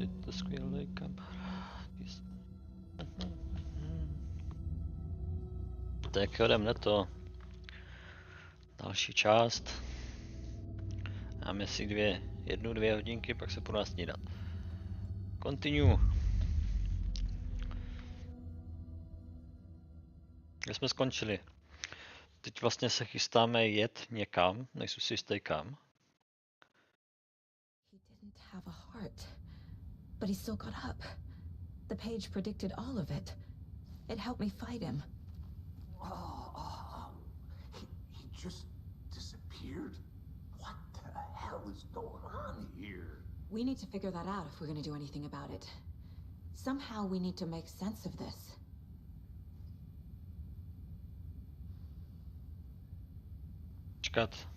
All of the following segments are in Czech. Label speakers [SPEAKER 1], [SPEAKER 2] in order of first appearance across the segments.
[SPEAKER 1] Jste skvělý kamarádi. Tak jdem na to. Další část. Máme si jednu, dvě hodinky, pak se půjdu snídat. Continue. Kde jsme skončili? Teď vlastně se chystáme jet někam, nejsem si jistý kam.
[SPEAKER 2] He didn't have a heart, but he still got up. The page predicted all of it. It helped me fight him.
[SPEAKER 3] He just disappeared? What the hell is going on here?
[SPEAKER 2] We need to figure that out if we're going to do anything about it. Somehow we need to make sense of this.
[SPEAKER 1] Čekat.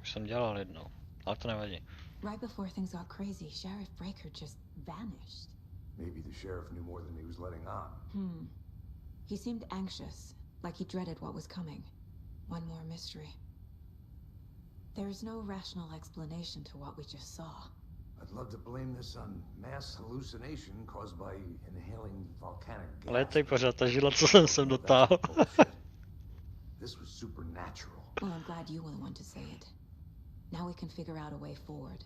[SPEAKER 1] Už jsem dělal jednou, ale to nevadí.
[SPEAKER 2] Right before things got crazy, Sheriff Breaker just vanished.
[SPEAKER 3] Maybe the sheriff knew more than he was letting on.
[SPEAKER 2] He seemed anxious, like he dreaded what was coming. One more mystery. There's no rational explanation to what we just saw.
[SPEAKER 3] I'd love to blame this on mass hallucination caused by inhaling volcanic gas.
[SPEAKER 1] Létej pořád ta žila, co jsem sem dotáhl.
[SPEAKER 3] This was supernatural.
[SPEAKER 2] Well, I'm glad you were the one to say it. Now we can figure out a way forward.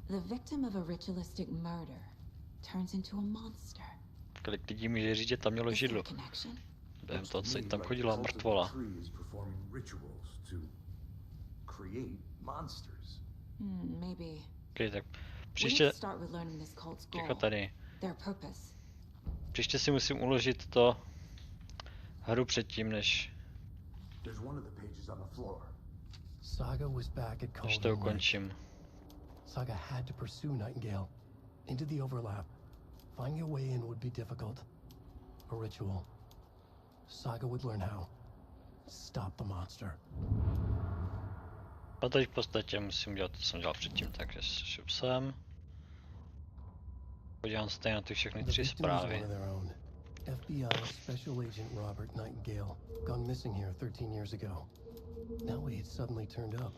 [SPEAKER 2] The victim of a ritualistic murder turns into a monster.
[SPEAKER 1] Kolik lidí může říct, že tam mělo
[SPEAKER 2] Is there
[SPEAKER 1] židlo?
[SPEAKER 2] a connection?
[SPEAKER 1] Během toho, co jí tam chodila mrtvola.
[SPEAKER 2] Maybe.
[SPEAKER 1] Okay, tak
[SPEAKER 2] We need
[SPEAKER 1] příště,
[SPEAKER 2] to start with learning this cult's
[SPEAKER 1] ticho
[SPEAKER 2] goal,
[SPEAKER 1] tady.
[SPEAKER 2] their purpose.
[SPEAKER 1] Příště si musím uložit to hru předtím, než
[SPEAKER 4] Saga was back at
[SPEAKER 1] to
[SPEAKER 4] Cauldron Lake.
[SPEAKER 1] ukončím.
[SPEAKER 4] Saga had to pursue Nightingale into the overlap. Finding a way in would be difficult. A ritual. Saga would learn how. Stop the monster.
[SPEAKER 1] A teď v podstatě musím dělat to, co jsem dělal předtím, takže šup sem. Podívám se tady na ty všechny
[SPEAKER 4] The
[SPEAKER 1] tři
[SPEAKER 4] victim was one
[SPEAKER 1] zprávy.
[SPEAKER 4] of their own. FBI Special Agent Robert Nightingale, gone missing here 13 years ago. Now he had suddenly turned up,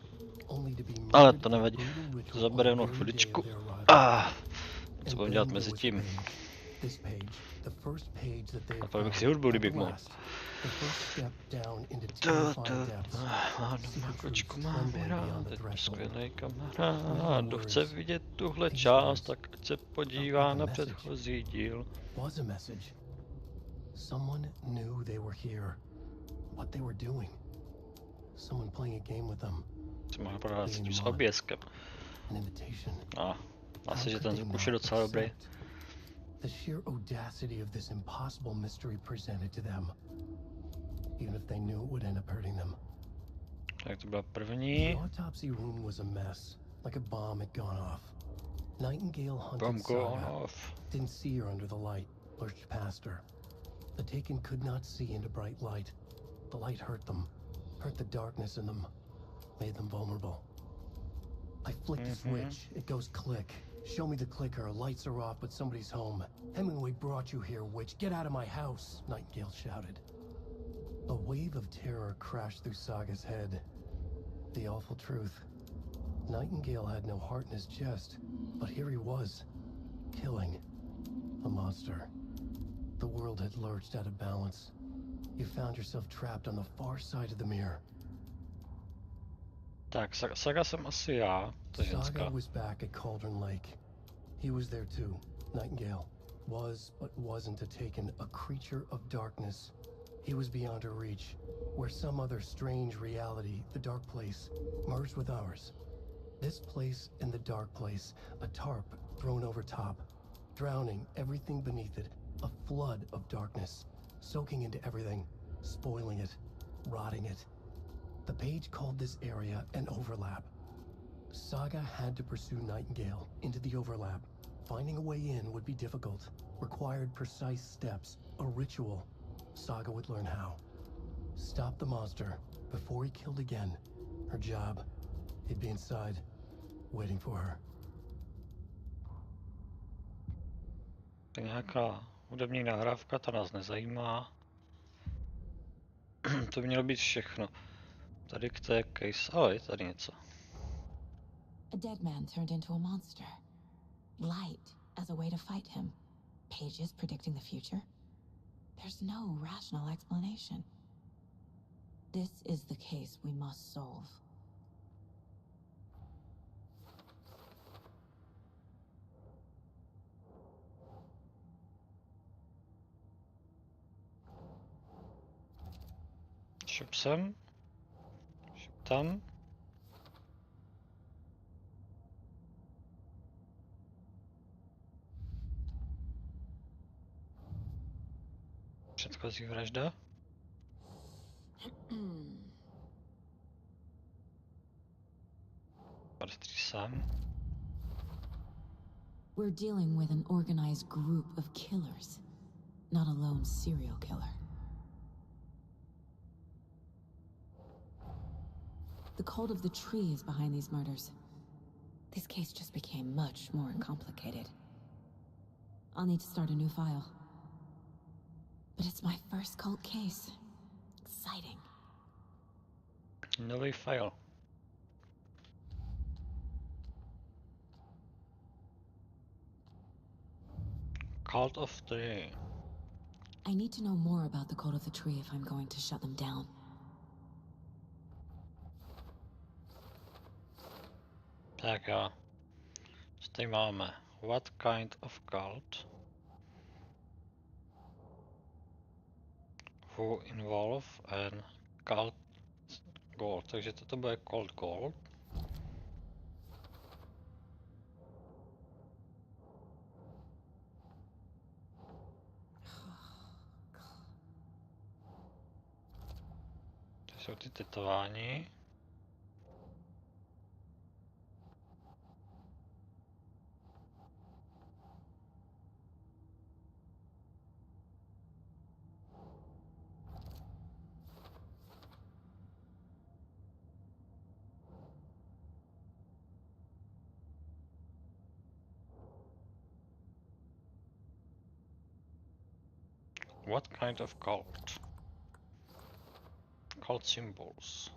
[SPEAKER 4] only to be
[SPEAKER 1] Ale
[SPEAKER 4] murdered
[SPEAKER 1] to
[SPEAKER 4] in a
[SPEAKER 1] nevadí,
[SPEAKER 4] brutal
[SPEAKER 1] to
[SPEAKER 4] ritual
[SPEAKER 1] zabere
[SPEAKER 4] on the
[SPEAKER 1] jenom
[SPEAKER 4] very
[SPEAKER 1] chviličku.
[SPEAKER 4] day of their arrival.
[SPEAKER 1] Co
[SPEAKER 4] And
[SPEAKER 1] budeme dělat
[SPEAKER 4] then
[SPEAKER 1] mezi
[SPEAKER 4] there was
[SPEAKER 1] tím?
[SPEAKER 4] the page. This page, the first page that they had
[SPEAKER 1] Napadl bych si
[SPEAKER 4] found,
[SPEAKER 1] hudbu,
[SPEAKER 4] and
[SPEAKER 1] kdybych
[SPEAKER 4] the
[SPEAKER 1] mohl.
[SPEAKER 4] last, the first step down into terrifying depths. Secret
[SPEAKER 1] Kočku
[SPEAKER 4] truths
[SPEAKER 1] mám
[SPEAKER 4] trembling
[SPEAKER 1] rád,
[SPEAKER 4] beyond the
[SPEAKER 1] teď
[SPEAKER 4] threshold.
[SPEAKER 1] skvělej kamarád. Kdo chce vidět tuhle část, tak ať se podívá na předchozí díl.
[SPEAKER 4] Was a message. Someone knew they were here. What they were doing. Someone playing a game with them.
[SPEAKER 1] Co mohla prohrát s tím s oběskem.
[SPEAKER 4] An invitation.
[SPEAKER 1] Asi, že ten zvuk už je docela dobrý.
[SPEAKER 4] The sheer audacity of this impossible mystery presented to them. Even if they knew it would end up hurting them.
[SPEAKER 1] Tak to byla
[SPEAKER 4] The
[SPEAKER 1] první.
[SPEAKER 4] autopsy room was a mess, like a bomb had gone off. Nightingale hunted
[SPEAKER 1] Bomb gone
[SPEAKER 4] Saga.
[SPEAKER 1] off.
[SPEAKER 4] Didn't see her under the light, lurched past her. The Taken could not see into bright light. The light hurt them, hurt the darkness in them, made them vulnerable. I flick the switch, it goes click. Show me the clicker, lights are off, but somebody's home. Hemingway brought you here, witch. Get out of my house, Nightingale shouted. A wave of terror crashed through Saga's head. The awful truth. Nightingale had no heart in his chest, but here he was, killing a monster. The world had lurched out of balance. You found yourself trapped on the far side of the mirror.
[SPEAKER 1] Tak, Saga jsem asi já, to je
[SPEAKER 4] Saga
[SPEAKER 1] ženská.
[SPEAKER 4] was back at Cauldron Lake. He was there too. Nightingale was, but wasn't a Taken, a creature of darkness. He was beyond her reach, where some other strange reality, the dark place, merged with ours. This place and the dark place, a tarp thrown over top, drowning everything beneath it, a flood of darkness, soaking into everything, spoiling it, rotting it. The page called this area an overlap. Saga had to pursue Nightingale into the overlap. Finding a way in would be difficult, required precise steps, a ritual. Saga would learn how. Stop the monster before he killed again. Her job, he'd be inside, waiting for her.
[SPEAKER 1] To je nějaká hudební nahrávka, ta nás nezajímá. To by mělo být všechno. Tady k té case, ale je tady něco.
[SPEAKER 2] A dead man turned into a monster. Light as a way to fight him. Pages predicting the future. There's no rational explanation. This is the case we must solve.
[SPEAKER 1] Šup sem. Šup tam. Předchozí vražda.
[SPEAKER 2] We're dealing with an organized group of killers, not a lone serial killer. The cult of the tree is behind these murders. This case just became much more complicated. I'll need to start a new file. But it's my first cult case. Exciting.
[SPEAKER 1] Nový file. Cult of the Tree.
[SPEAKER 2] I need to know more about the cult of the tree if I'm going to shut them down.
[SPEAKER 1] Tak jo. Co tady máme? What kind of cult? Who involve and cult gold. Takže toto bude cult gold. To jsou ty tetování. What kind of cult? Cult symbols.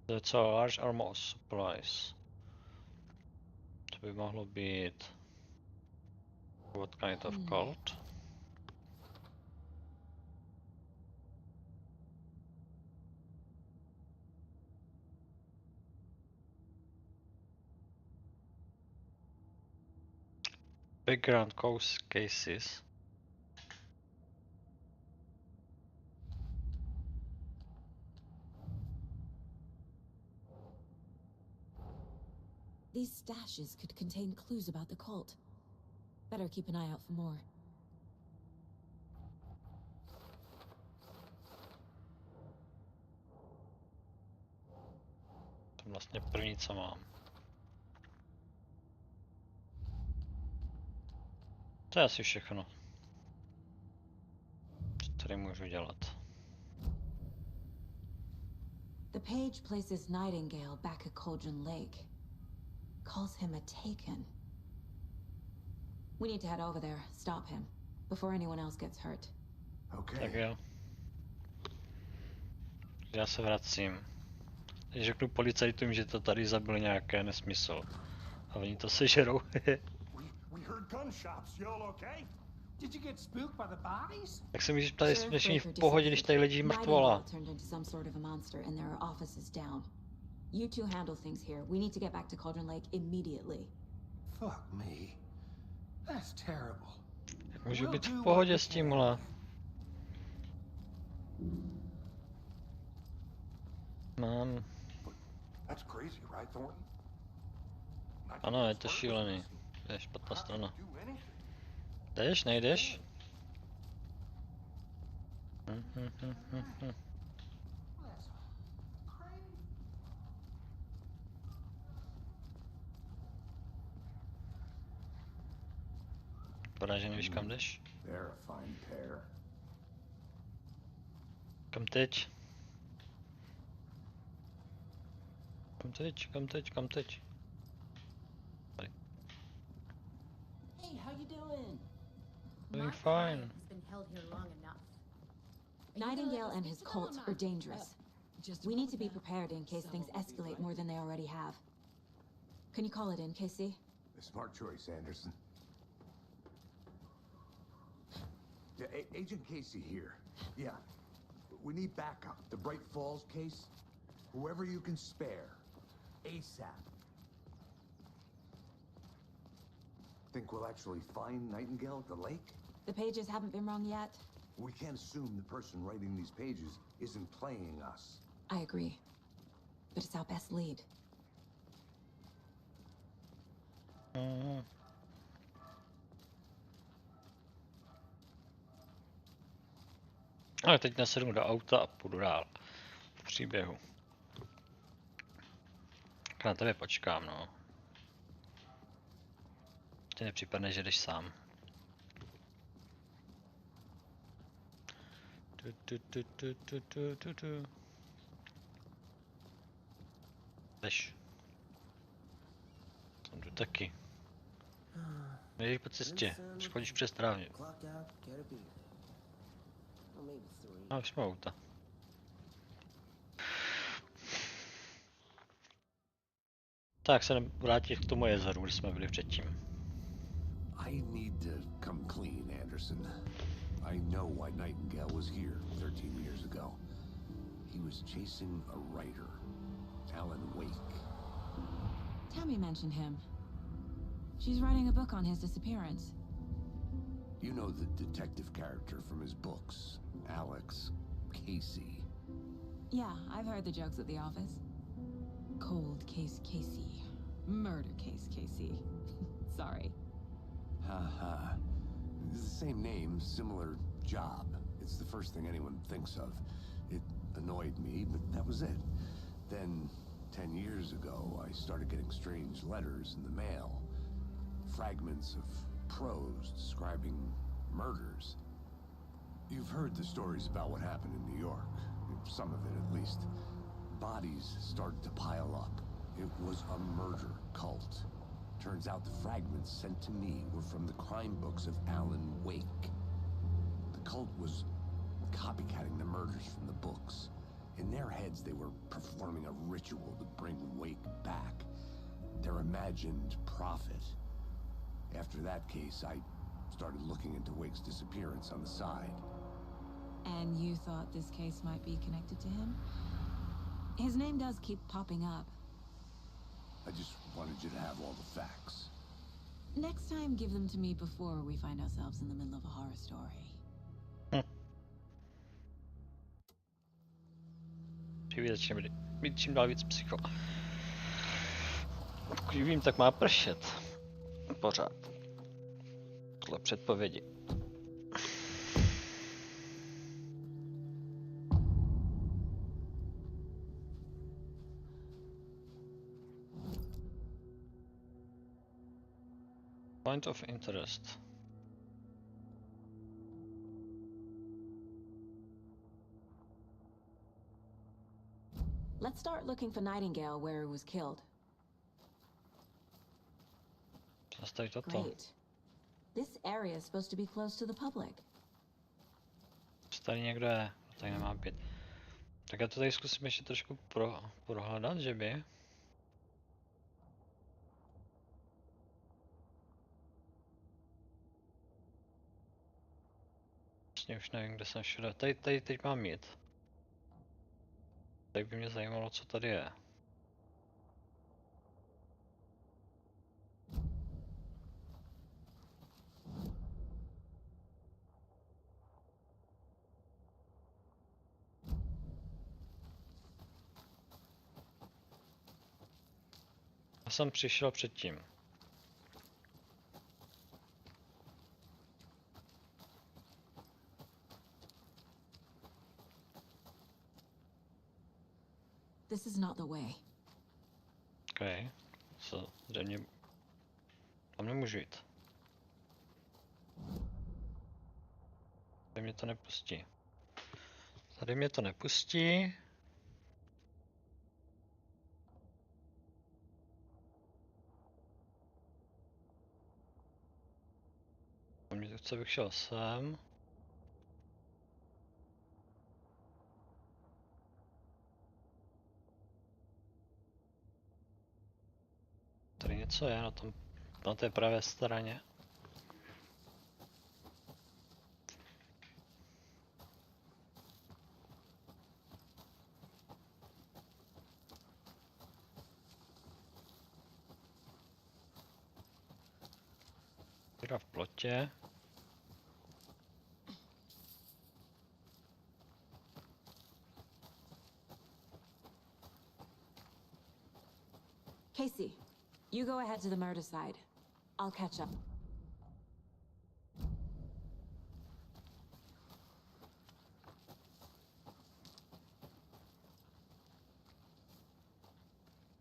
[SPEAKER 1] That's a large armor of supplies. To by mohlo být what kind of cult? Background cases.
[SPEAKER 2] These stashes could contain clues about the cult. Better keep an eye out for more.
[SPEAKER 1] To vlastně první, co mám. To je asi všechno. Co tady můžu dělat?
[SPEAKER 2] The page places Nightingale back at Cauldron Lake. Calls him a Taken. We need to head over there, stop him, before anyone else gets hurt.
[SPEAKER 3] Okay.
[SPEAKER 1] Tak jo. Já se vracím. Teď řeknu policajtům, že to tady zabil nějaké nesmysl. A oni to sežerou.
[SPEAKER 3] We heard gunshots. You all okay? Did you get spooked by the bodies?
[SPEAKER 1] Tak se můžeš ptát, jestli jsme všichni v pohodě, když tady leží mrtvola.
[SPEAKER 2] Turned into some sort of a monster and there are offices down. You two handle things here. We need to get back to Cauldron Lake immediately.
[SPEAKER 3] Fuck me. That's terrible.
[SPEAKER 1] Jak můžu být v pohodě s tímhle? Mám.
[SPEAKER 3] That's crazy, right, Thornton?
[SPEAKER 1] Ano, je to šílený. To je špatná strana. Jdeš, nejdeš? Škoda, že nevíš kam jdeš.
[SPEAKER 3] They're a fine pair.
[SPEAKER 1] Kam teď? Kam teď? Kam teď? Kam teď? Tady.
[SPEAKER 5] Hey, how you doing?
[SPEAKER 1] Doing fine.
[SPEAKER 5] Has been held here long enough.
[SPEAKER 2] Nightingale and his cult are dangerous. We need to be prepared in case things escalate more than they already have. Can you call it in, Casey?
[SPEAKER 3] A smart choice, Anderson. Yeah, Agent Casey here. Yeah. We need backup. The Bright Falls case. Whoever you can spare. ASAP. Think we'll actually find Nightingale at the lake?
[SPEAKER 2] The pages haven't been wrong yet.
[SPEAKER 3] We can't assume the person writing these pages isn't playing us.
[SPEAKER 2] I agree. But it's our best lead.
[SPEAKER 1] Ale teď nasednu do auta a půjdu dál. V příběhu. Tak na tebe počkám, no. Ti nepřipadne, že jdeš sám. Jdeš. Tam jdu taky. Jdeš po cestě, už chodíš přes trávě. A už jsme auta. Tak se vrátí k tomu jezeru, kde jsme byli předtím.
[SPEAKER 3] I need to come clean, Anderson. I know why Nightingale was here 13 years ago. He was chasing a writer, Alan Wake.
[SPEAKER 2] Tammy mentioned him. She's writing a book on his disappearance.
[SPEAKER 3] You know the detective character from his books, Alex Casey.
[SPEAKER 2] Yeah, I've heard the jokes at the office. Cold case Casey. Murder case Casey. Sorry.
[SPEAKER 3] Ha. It's the same name, similar job. It's the first thing anyone thinks of. It annoyed me, but that was it. Then, 10 years ago, I started getting strange letters in the mail. Fragments of prose describing murders. You've heard the stories about what happened in New York. Some of it, at least. Bodies started to pile up. It was a murder cult. Turns out the fragments sent to me were from the crime books of Alan Wake. The cult was copycatting the murders from the books. In their heads, they were performing a ritual to bring Wake back. Their imagined prophet. After that case, I started looking into Wake's disappearance on the side.
[SPEAKER 2] And you thought this case might be connected to him? His name does keep popping up.
[SPEAKER 3] I just wanted you to have all the facts.
[SPEAKER 2] Next time, give them to me before we find ourselves in the middle of a horror story.
[SPEAKER 1] Začne být čím dál víc psycho. Pokud vím, tak má pršet. Pořád. Tohle předpovědi. Point of interest.
[SPEAKER 2] Let's start looking for Nightingale where he was killed.
[SPEAKER 1] Zastaví toto.
[SPEAKER 2] Great. This area is supposed to be close to the public.
[SPEAKER 1] Tady někdo je, tady nemá být. Tak já to tady zkusím ještě trošku prohledat, že by. Vlastně už nevím, kde jsem všude. Tady teď mám jít. Tady by mě zajímalo, co tady je. Já jsem přišel předtím.
[SPEAKER 2] This is not the way.
[SPEAKER 1] Okay. Co zřejmě tam nemůžu jít. Tady mě to nepustí. Tady mě to nepustí. Mě to chce, abych šel sem. Tady něco je na té pravé straně. Díra v plotě.
[SPEAKER 2] Casey, you go ahead to the murder side. I'll catch up.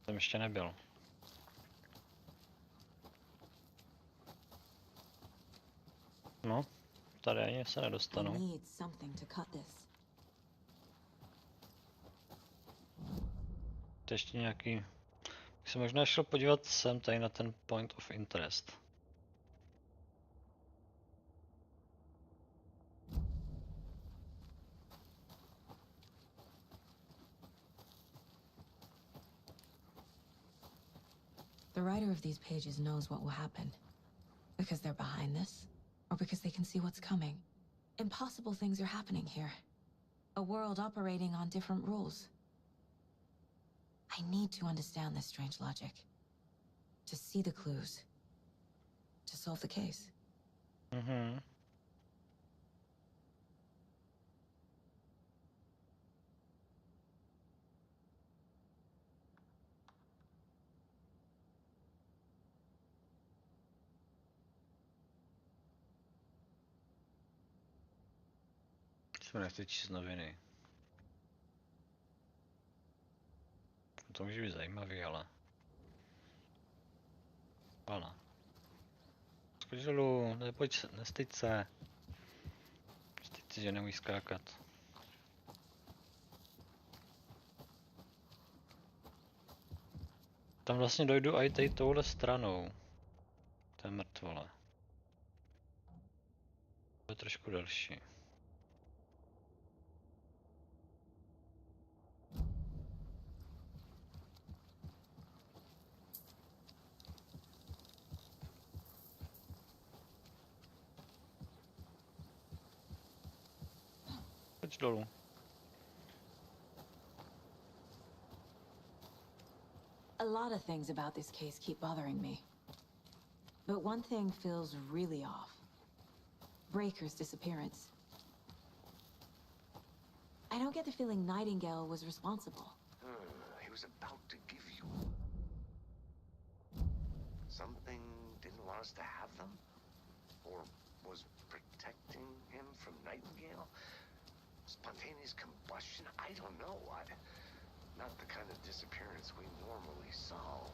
[SPEAKER 1] Tam ještě nebyl. No, tady ani se
[SPEAKER 2] I
[SPEAKER 1] nedostanu.
[SPEAKER 2] need something to cut this.
[SPEAKER 1] To ještě nějaký... Bych se možná šel podívat sem tady na ten point of interest.
[SPEAKER 2] The writer of these pages knows what will happen. Because they're behind this, or because they can see what's coming. Impossible things are happening here. A world operating on different rules. I need to understand this strange logic. To see the clues. To solve the case.
[SPEAKER 1] Mhm. Nechci číst noviny. To může být zajímavý, ale... Ano. Skoč dolů, nepojď se, nestyď se. Styď si, že neumíš skákat. Tam vlastně dojdu i tady touhle stranou. To je mrtvole. To je trošku delší. Pojď dolů.
[SPEAKER 2] A lot of things about this case keep bothering me. But one thing feels really off. Breaker's disappearance. I don't get the feeling Nightingale was responsible.
[SPEAKER 3] He was about to give you something, didn't want us to have them? Or was protecting him from Nightingale? Spontaneous combustion? I don't know. Not the kind of disappearance we normally solve.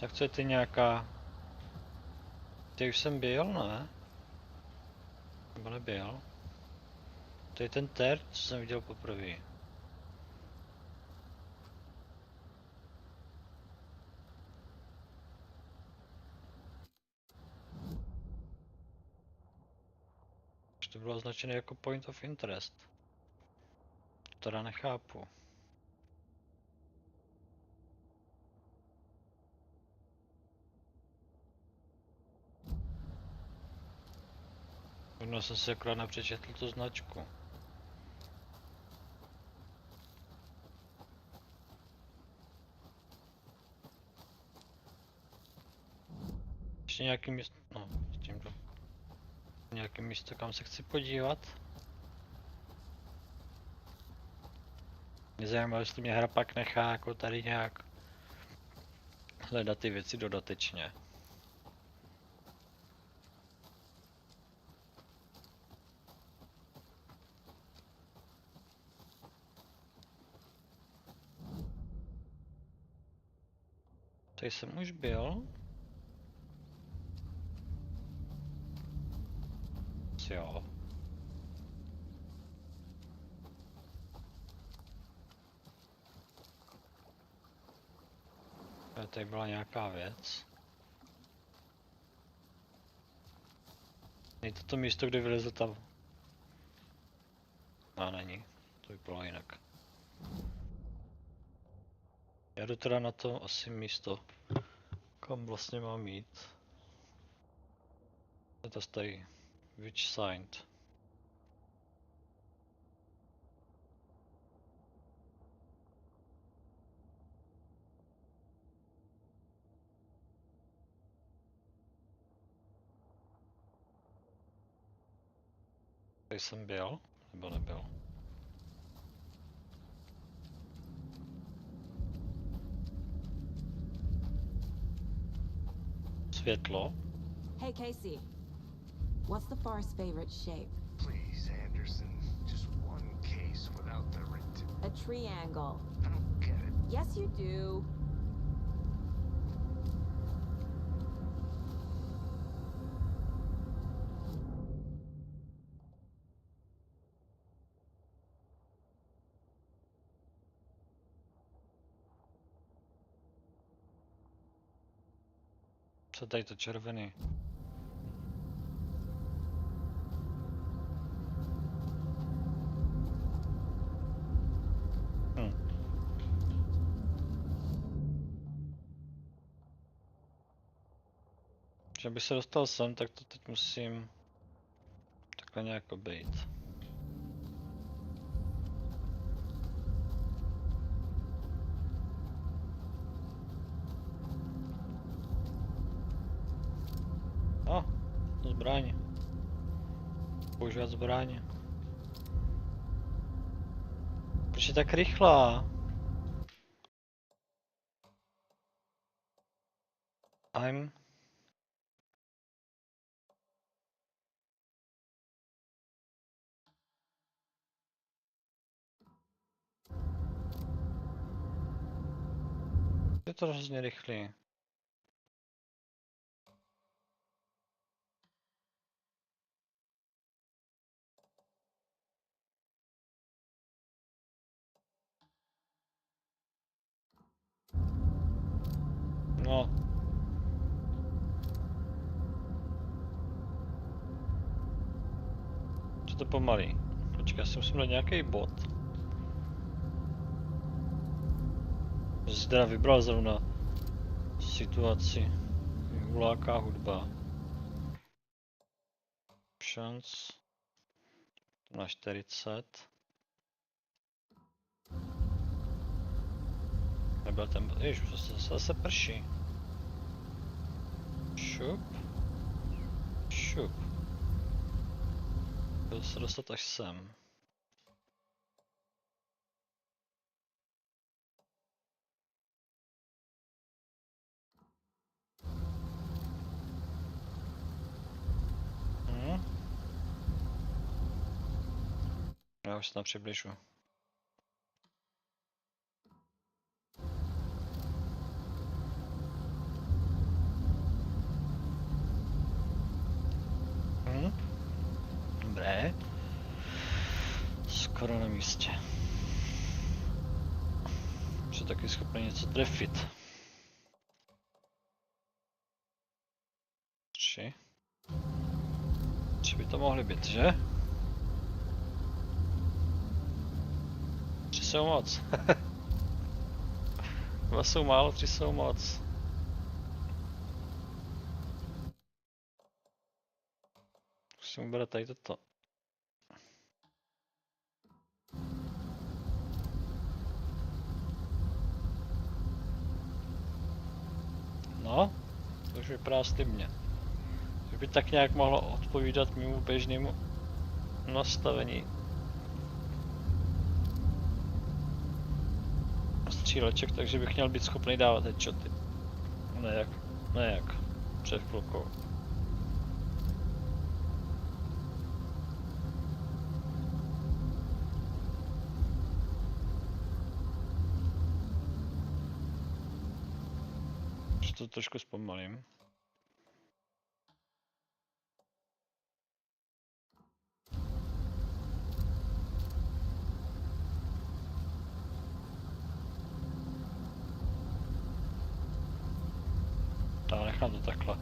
[SPEAKER 1] Tak co je ty nějaká... Ty už jsem byl, ne? Nebo nebyl? To je ten terč, co jsem viděl poprvé. Už to bylo označené jako point of interest. To teda nechápu. Možná jsem si akorát nepřečetl tu značku. Ještě nějaký místo, no, s tímto. Nějaké místo, kam se chci podívat. Mě zajímá, jestli mě hra pak nechá jako tady nějak hledat ty věci dodatečně. Tady jsem už byl. Jo. Tady byla nějaká věc. Je to to místo, kde vyleze ta... A není. To by bylo jinak. Já jdu teda na to asi místo, kam vlastně mám jít. Je to stojí. Which signed. Tady jsem byl, nebo nebyl? Světlo.
[SPEAKER 2] Hey, Casey. What's the forest's favorite shape?
[SPEAKER 6] Please, Anderson. Just one case without the writ.
[SPEAKER 2] A triangle.
[SPEAKER 6] I don't get it.
[SPEAKER 2] Yes, you do.
[SPEAKER 1] Co tady to červený? Že bych se dostal sem, tak to teď musím takhle nějak obejít. Zbraň. Používat zbraň. Proč je tak rychlá? I'm... Je to hrozně rychlý. No. Co to pomalý? Počkej, já si musím dát nějaký bod. Že si teda vybral zrovna situaci. Uláká hudba. Šans. Na 40. Nebyl ten... Ježiš, zase prší. Šup. Šup. Byl se dostat až sem. Já už se tam přibližu. Dobré. Skoro na místě. Už je taky schopný něco trefit. 3. 3 by to mohly být, že? 3 jsou moc. 2 jsou málo, 3 jsou moc. Musím ubrat tady toto. No, to už vypadá slibně. To by tak nějak mohlo odpovídat mému běžnému nastavení stříleček, takže bych měl být schopný dávat headshoty. Ne jak před chvilkou. to trošku zpomalím. Tak, nechám to takhle.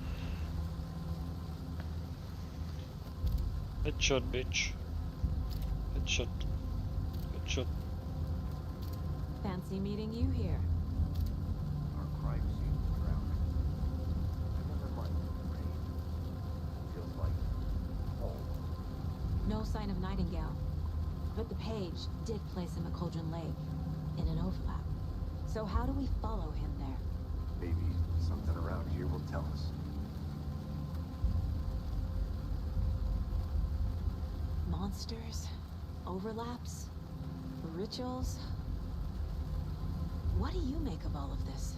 [SPEAKER 1] Headshot, bitch. Headshot. Headshot.
[SPEAKER 2] Fancy meeting you here.
[SPEAKER 3] Our crime scene was drowning. I never liked the rain. Feels like home.
[SPEAKER 2] No sign of Nightingale. But the page did place him at Cauldron Lake, in an overlap. So how do we follow him there?
[SPEAKER 3] Maybe something around here will tell us.
[SPEAKER 2] Monsters? Overlaps? Rituals? What do you make of all of this?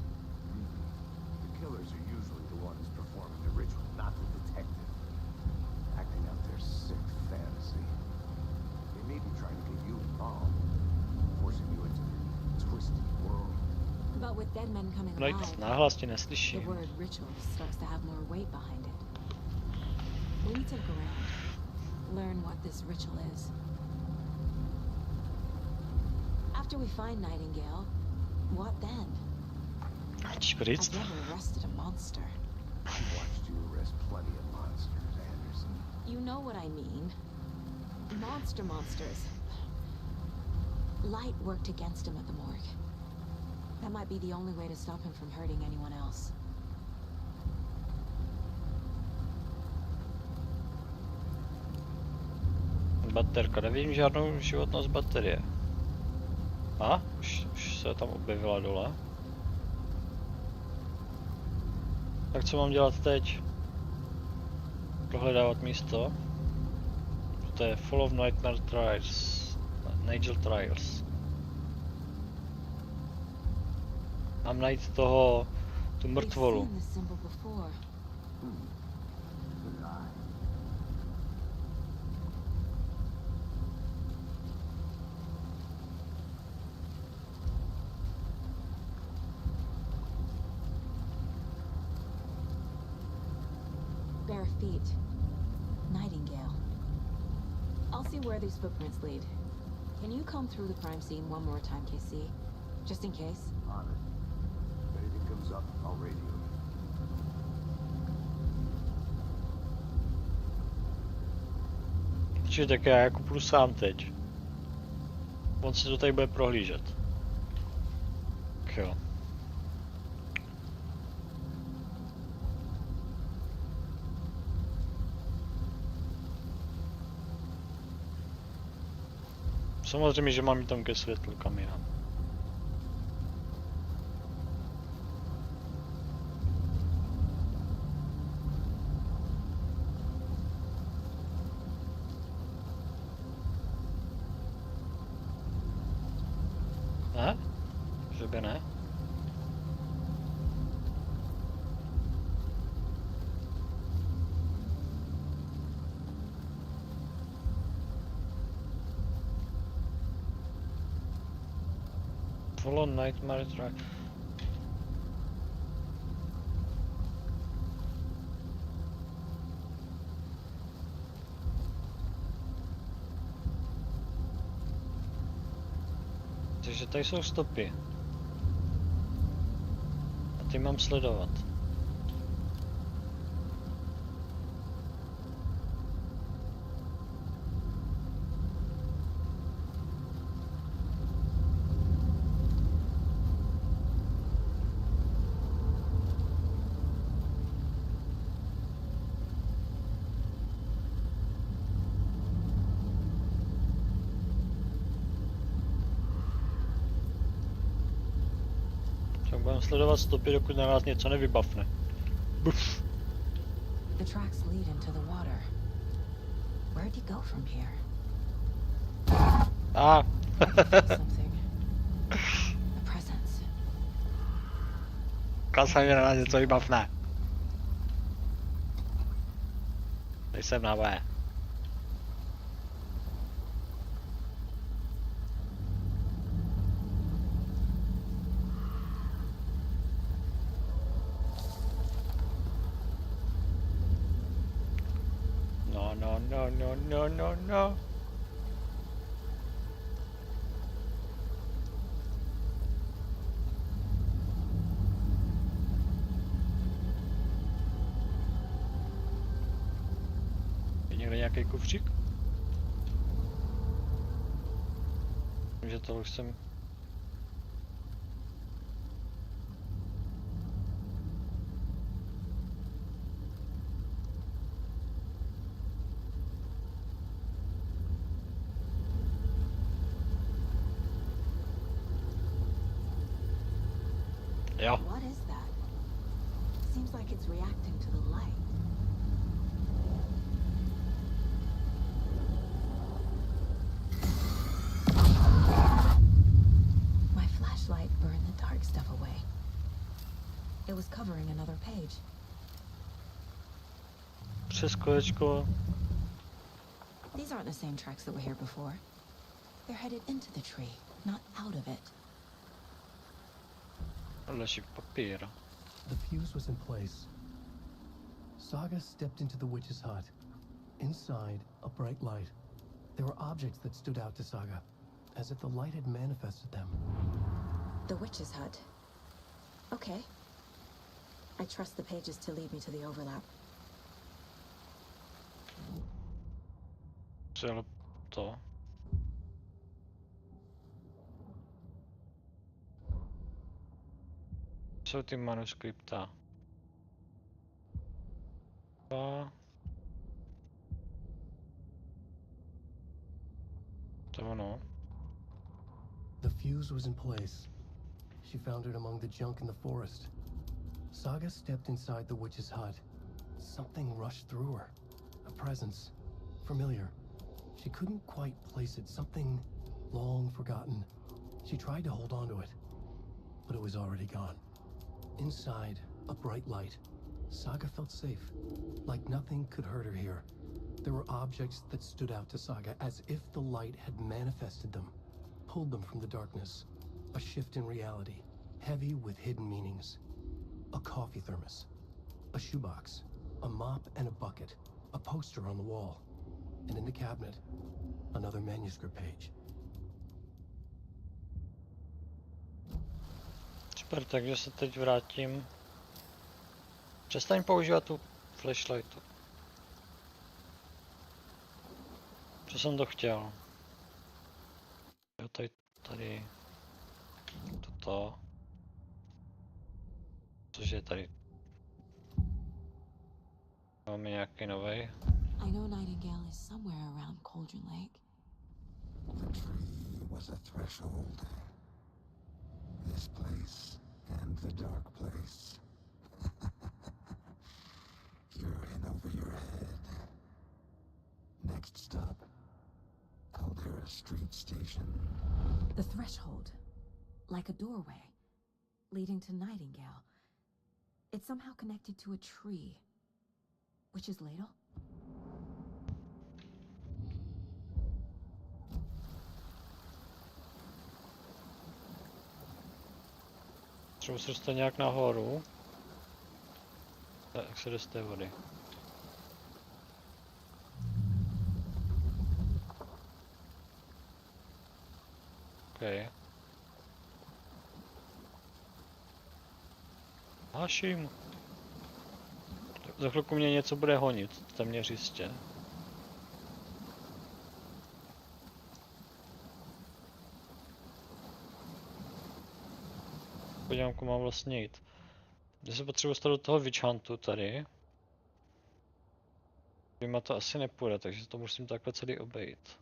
[SPEAKER 3] The killers are usually the ones performing the ritual, not the detective. Acting out their sick fantasy. They may be trying to get you involved, forcing you into their twisted world.
[SPEAKER 2] But with dead men coming
[SPEAKER 1] Right,
[SPEAKER 2] alive,
[SPEAKER 1] nahlas tě
[SPEAKER 2] the
[SPEAKER 1] neslyším.
[SPEAKER 2] word ritual starts to have more weight behind it. We need to look around, learn what this ritual is. After we find Nightingale, what then?
[SPEAKER 1] Těžko
[SPEAKER 2] I've
[SPEAKER 1] říct.
[SPEAKER 2] never arrested a monster.
[SPEAKER 3] I've watched you arrest plenty of monsters, Anderson.
[SPEAKER 2] You know what I mean. Monsters. Light worked against him at the morgue. That might be the only way to stop him from hurting anyone else.
[SPEAKER 1] Baterka, nevidím žádnou životnost baterie. A? Už se tam objevila dole. Tak co mám dělat teď? Prohledávat místo. To je Full of Nightmare Trials. Nigel Trials. Mám najít toho, tu mrtvolu.
[SPEAKER 2] We've seen this symbol before.
[SPEAKER 3] Good eye.
[SPEAKER 2] Bare feet. Nightingale. I'll see where these footprints lead. Can you come through the crime scene one more time, KC? Just in case?
[SPEAKER 3] On it. If anything comes up, I'll radio you.
[SPEAKER 1] Čiže tak já jako půjdu sám teď. On si to tady bude prohlížet. Tak jo. Samozřejmě, že mám jít tam ke světlu, kam jinam. Ne? Že by ne? Full on Nightmare Trial. Takže tady jsou stopy. A ty mám sledovat. Budeme sledovat stopy, dokud na nás něco nevybavne. Buf.
[SPEAKER 2] The tracks lead into the water. Where'd he go from here? Something. A presence.
[SPEAKER 1] Kasaj, na nás něco vybavne. Nejsem na B. No. Je někde nějaký kufřík? Že to už jsem... Jo.
[SPEAKER 2] What is that? Seems like it's reacting to the light. My flashlight burned the dark stuff away. It was covering another page.
[SPEAKER 1] Přes kolečko.
[SPEAKER 2] These aren't the same tracks that were here before. They're headed into the tree, not out of it.
[SPEAKER 1] Leží papír.
[SPEAKER 4] The fuse was in place. Saga stepped into the witch's hut. Inside, a bright light. There were objects that stood out to Saga, as if the light had manifested them.
[SPEAKER 2] The witch's hut. Okay. I trust the pages to lead me to the overlap.
[SPEAKER 1] Celé to. Jsou ty manuskripta. A... To ono.
[SPEAKER 4] The fuse was in place. She found it among the junk in the forest. Saga stepped inside the witch's hut. Something rushed through her. A presence. Familiar. She couldn't quite place it. Something long forgotten. She tried to hold on to it, but it was already gone. Inside, a bright light. Saga felt safe, like nothing could hurt her here. There were objects that stood out to Saga as if the light had manifested them, pulled them from the darkness. A shift in reality, heavy with hidden meanings. A coffee thermos, a shoebox, a mop and a bucket, a poster on the wall, and in the cabinet, another manuscript page.
[SPEAKER 1] Super, takže se teď vrátím. Přestaň používat tu flashlightu. Co jsem to chtěl? Jo, tady. Toto. Cože je tady? Máme nějaký novej.
[SPEAKER 2] I know Nightingale is somewhere around Cauldron Lake.
[SPEAKER 7] The tree was a threshold. This place and the dark place. You're in over your head. Next stop, Caldera Street Station.
[SPEAKER 2] The threshold, like a doorway, leading to Nightingale. It's somehow connected to a tree. Witch's ladle?
[SPEAKER 1] Třeba se dostat nějak nahoru. Tak se jde z té vody. OK. Haším. Za chvilku mě něco bude honit, téměř jistě. Podívám, kam mám vlastně jít. Já se potřebuji dostat do toho witch huntu tady. Vyma to asi nepůjde, takže to musím takhle celý obejít.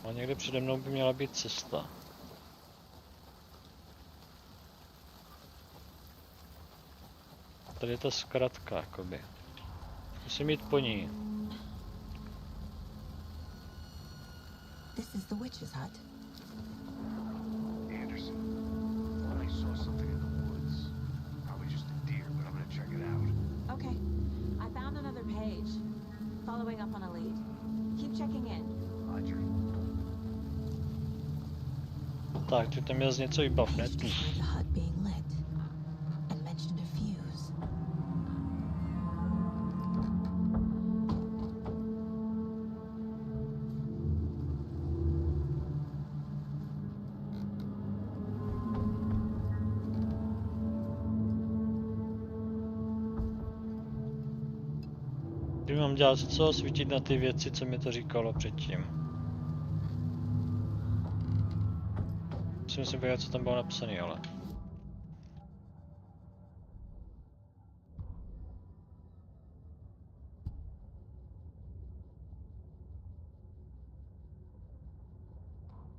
[SPEAKER 1] A někde přede mnou by měla být cesta. Tady je ta zkratka, jakoby. Musím jít po ní.
[SPEAKER 2] This is the witch's hut.
[SPEAKER 6] Anderson, I saw something in the woods. Probably just a deer, but I'm gonna check it out.
[SPEAKER 2] Okay. I found another page. Following up on a lead. Keep checking in.
[SPEAKER 6] Roger.
[SPEAKER 1] Tak, ty tam měl něco vybav, ne?
[SPEAKER 2] The hut being lit. And mentioned a fuse.
[SPEAKER 1] Teď mám dělat co? Svítit na ty věci, co mi to říkalo předtím. Musím si podívat, co tam bylo napsané, ale...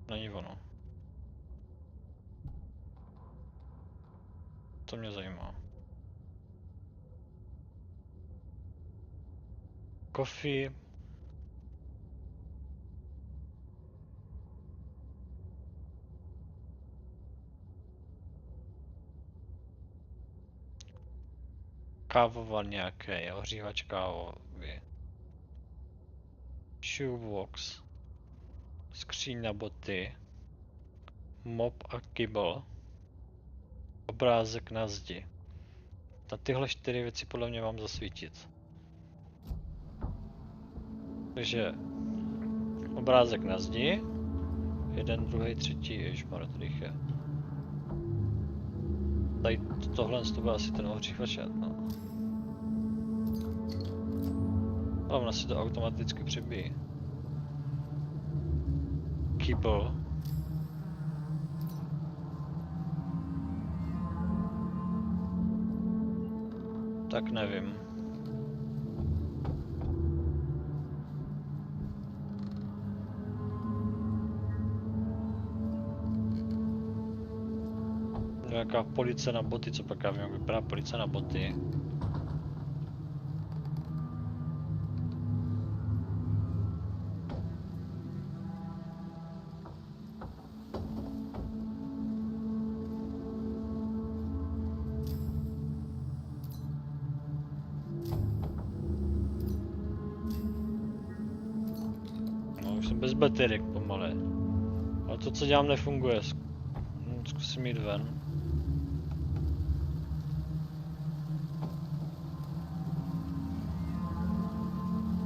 [SPEAKER 1] Není ono. To mě zajímá. Coffee. Kávovar nějaké, ohřívač kávový. Shoebox. Skříň na boty. Mop a kybl. Obrázek na zdi. Na tyhle 4 věci podle mě mám zasvítit. Takže obrázek na zdi. Jeden, druhý, třetí, ježmar, tady je. Tady tohle to byl asi ten ohřívač, no. Ale ono si to automaticky přebíjí. Kybl. Tak nevím. Nějaká police na boty, co pak já vím, jak vypadá police na boty. Bez baterek pomalé. Ale to, co dělám, nefunguje. Zkusím jít ven.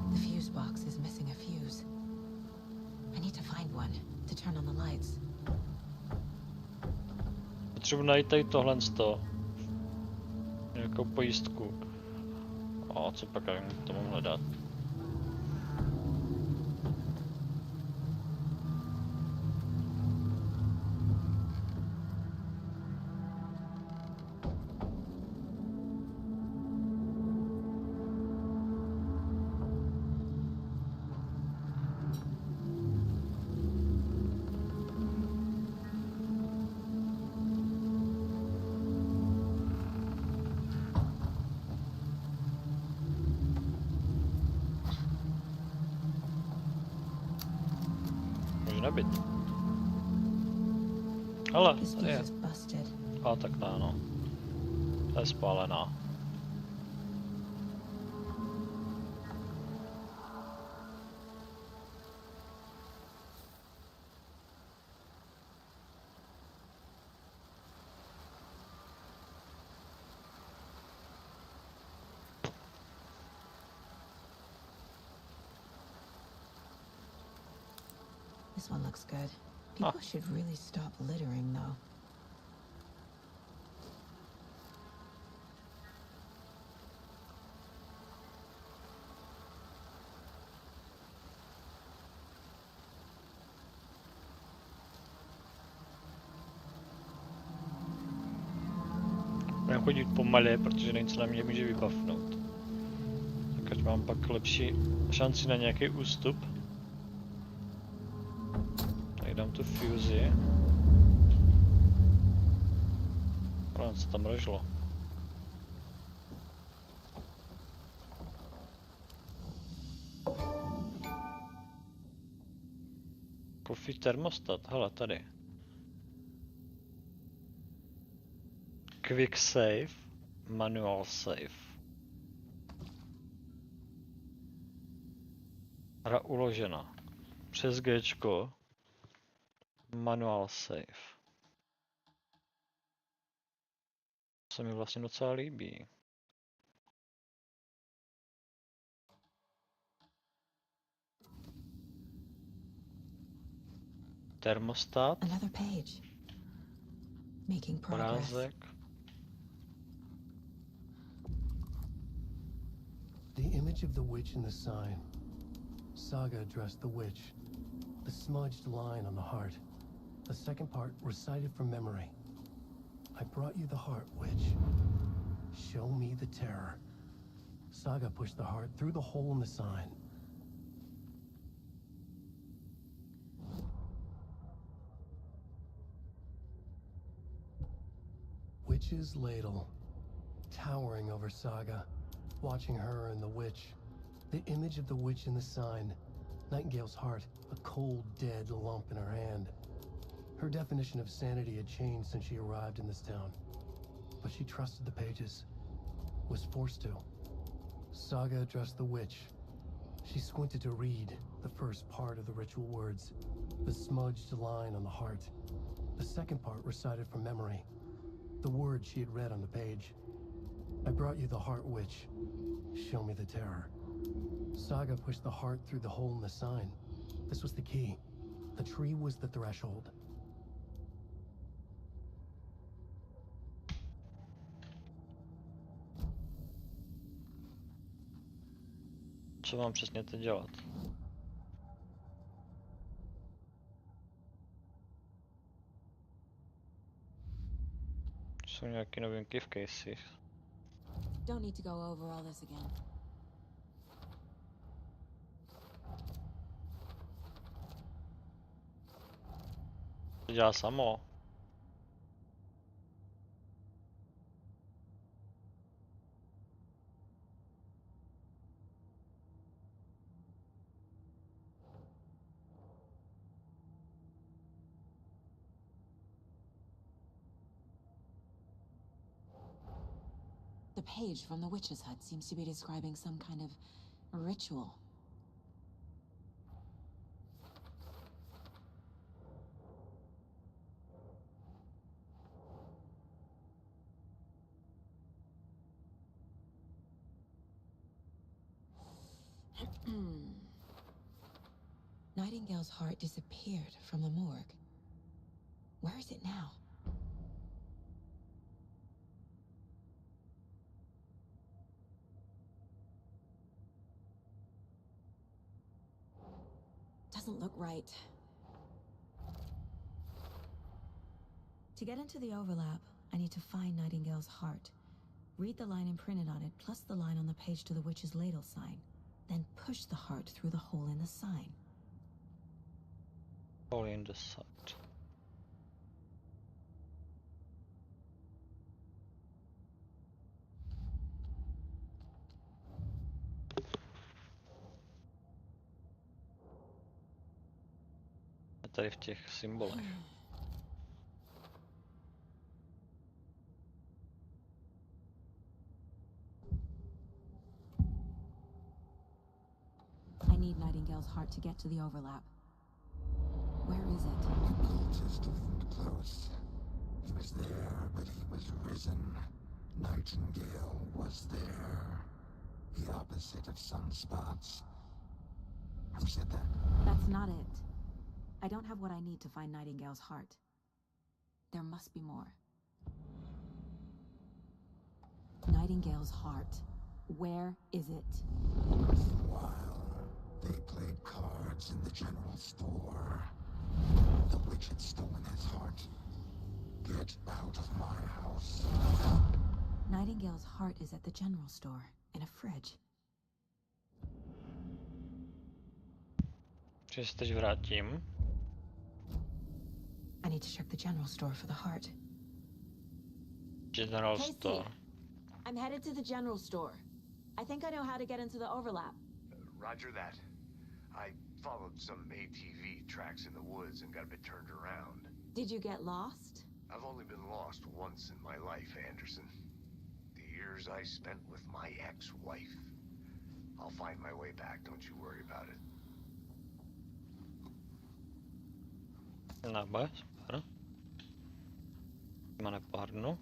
[SPEAKER 2] The fuse box is missing a fuse. I need to find one to turn on the lights.
[SPEAKER 1] Potřebuji najít tady tohle sto. Nějakou pojistku. A co pak já to mám hledat? Nabit. Ale, to je. A tak to ano. To je spálená.
[SPEAKER 2] This one looks good. People should really stop littering, though.
[SPEAKER 1] Budeme chodit pomalě, protože něco na mě může vybavnout. Tak ať mám pak lepší šanci na nějaký ústup. Dám tu fuzi. Ale co tam rožlo? Coffee termostat, hele tady. Quick save, manual save. Hra uložena. Přes Gčko. Manual save. To se mi vlastně docela líbí. Termostat.
[SPEAKER 2] Another page. Making progress.
[SPEAKER 1] Obrázek.
[SPEAKER 4] The image of the witch in the sign. Saga addressed the witch. The smudged line on the heart. The second part recited from memory. I brought you the heart, witch. Show me the terror. Saga pushed the heart through the hole in the sign. Witch's ladle, towering over Saga, watching her and the witch. The image of the witch in the sign. Nightingale's heart, a cold, dead lump in her hand. Her definition of sanity had changed since she arrived in this town. But she trusted the pages. Was forced to. Saga addressed the witch. She squinted to read the first part of the ritual words. The smudged line on the heart. The second part recited from memory. The words she had read on the page. I brought you the heart, witch. Show me the terror. Saga pushed the heart through the hole in the sign. This was the key. The tree was the threshold.
[SPEAKER 1] Co mám přesně teď dělat? Jsou nějaké novinky v casech.
[SPEAKER 2] Don't need to go over all this again.
[SPEAKER 1] To dělá samo.
[SPEAKER 2] The page from the witch's hut seems to be describing some kind of ritual. Nightingale's heart disappeared from the morgue. Where is it now? Doesn't look right. To get into the overlap, I need to find Nightingale's heart. Read the line imprinted on it, plus the line on the page to the witch's ladle sign. Then push the heart through the hole in the sign.
[SPEAKER 1] Hole in the side. Tady v těch symbolech.
[SPEAKER 2] I need Nightingale's heart to get to the overlap. Where is it?
[SPEAKER 7] The cultist leaned close. He was there, but he was risen. Nightingale was there. The opposite of sunspots. Who said that?
[SPEAKER 2] That's not it. I don't have what I need to find Nightingale's heart. There must be more. Nightingale's heart. Where is it?
[SPEAKER 7] While they played cards in the general store, the witch had stolen his heart. Get out of my house.
[SPEAKER 2] Nightingale's heart is at the general store, in a fridge.
[SPEAKER 1] Že se teď vrátím.
[SPEAKER 2] I need to check the general store for the heart.
[SPEAKER 1] General
[SPEAKER 2] Casey,
[SPEAKER 1] store.
[SPEAKER 2] I'm headed to the general store. I think I know how to get into the overlap.
[SPEAKER 6] Roger that. I followed some ATV tracks in the woods and got a bit turned around.
[SPEAKER 2] Did you get lost?
[SPEAKER 6] I've only been lost once in my life, Anderson. The years I spent with my ex-wife. I'll find my way back, don't you worry about it.
[SPEAKER 1] Nebe, super. Má nepohrnu.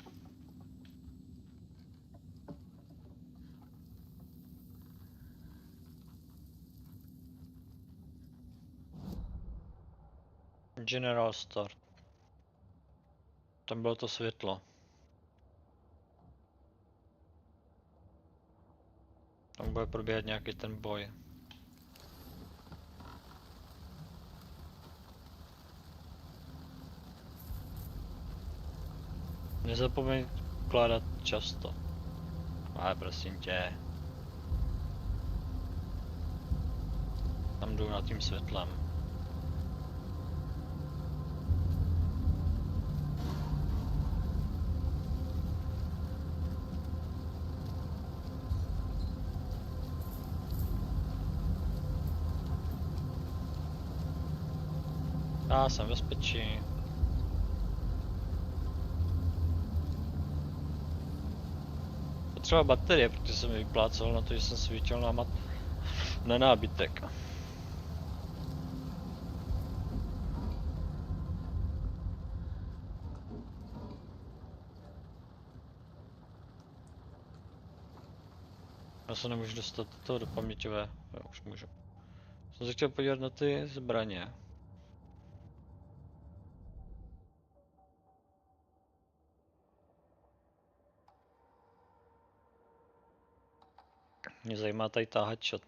[SPEAKER 1] General Store. Tam bylo to světlo. Tam bude probíhat nějaký ten boj. Nezapomeň vkládat často. Ale prosím tě. Tam jdu nad tím světlem. Já jsem v bezpečí. Potřeba baterie, protože jsem mi vyplácal na to, že jsem svítil na nábytek. Já se nemůžu dostat do toho do paměťové. Jo, už můžu. Jsem se chtěl podívat na ty zbraně. Mě zajímá tady táhat shot.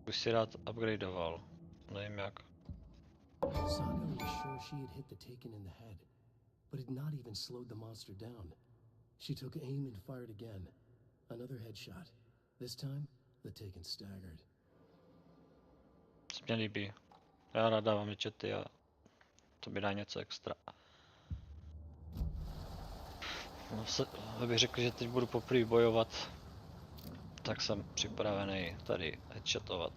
[SPEAKER 1] Už si rád upgradeoval. Nevím jak.
[SPEAKER 4] Saga was sure she had hit the Taken in the head, but had not even slowed the monster down. She took aim and fired again. Another headshot. This time, the Taken staggered.
[SPEAKER 1] Se mě líbí. Já rád dávám chaty a to mi dá něco extra. No, abych řekl, že teď budu poprvé bojovat, tak jsem připravený tady headshotovat.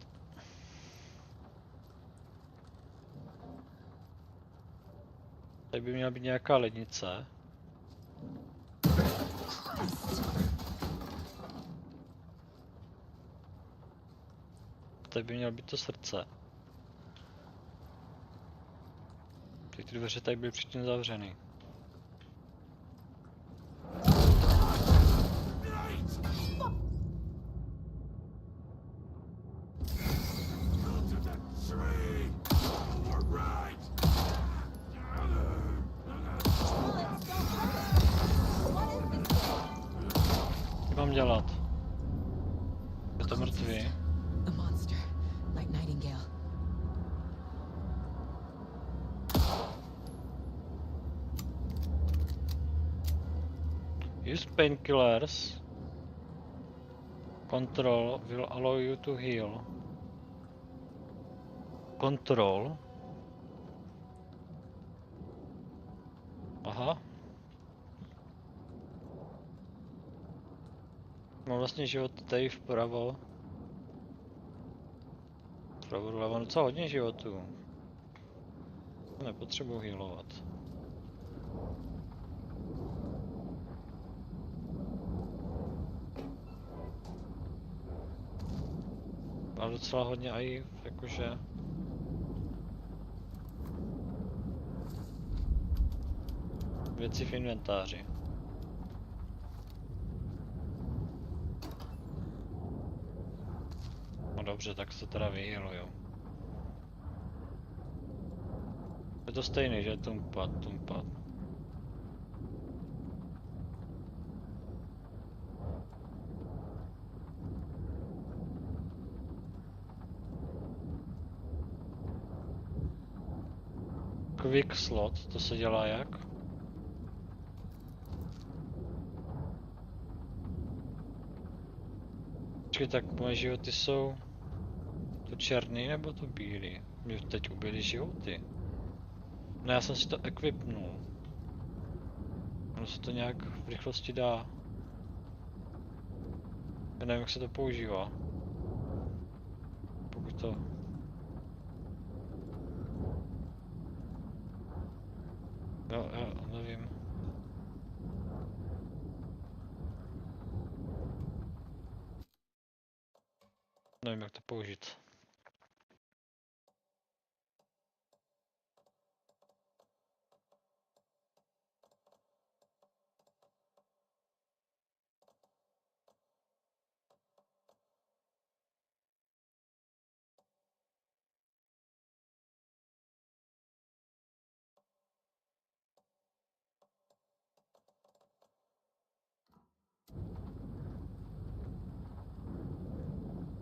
[SPEAKER 1] Tady by měla být nějaká lednice. Tady by mělo být to srdce. Ty dveře tady byly předtím zavřený. Co mám dělat? Je to mrtvý.
[SPEAKER 2] A monster, like Nightingale.
[SPEAKER 1] Use painkillers. Control will allow you to heal. Control. Aha. Mám vlastně život tady vpravo. Vpravo, doleva, docela hodně životů. Nepotřebuji healovat. Mám docela hodně aj jakože... věci v inventáři. No dobře, tak se teda vyhealuju. Je to stejný, že? Tumpat. Quick slot, to se dělá jak? Počkej, tak moje životy jsou to černý nebo to bílý? Mě teď ubyly životy. No já jsem si to equipnul. Ono se to nějak v rychlosti dá. Já nevím, jak se to používá. Pokud to... Jo, nevím. Nevím, jak to použít.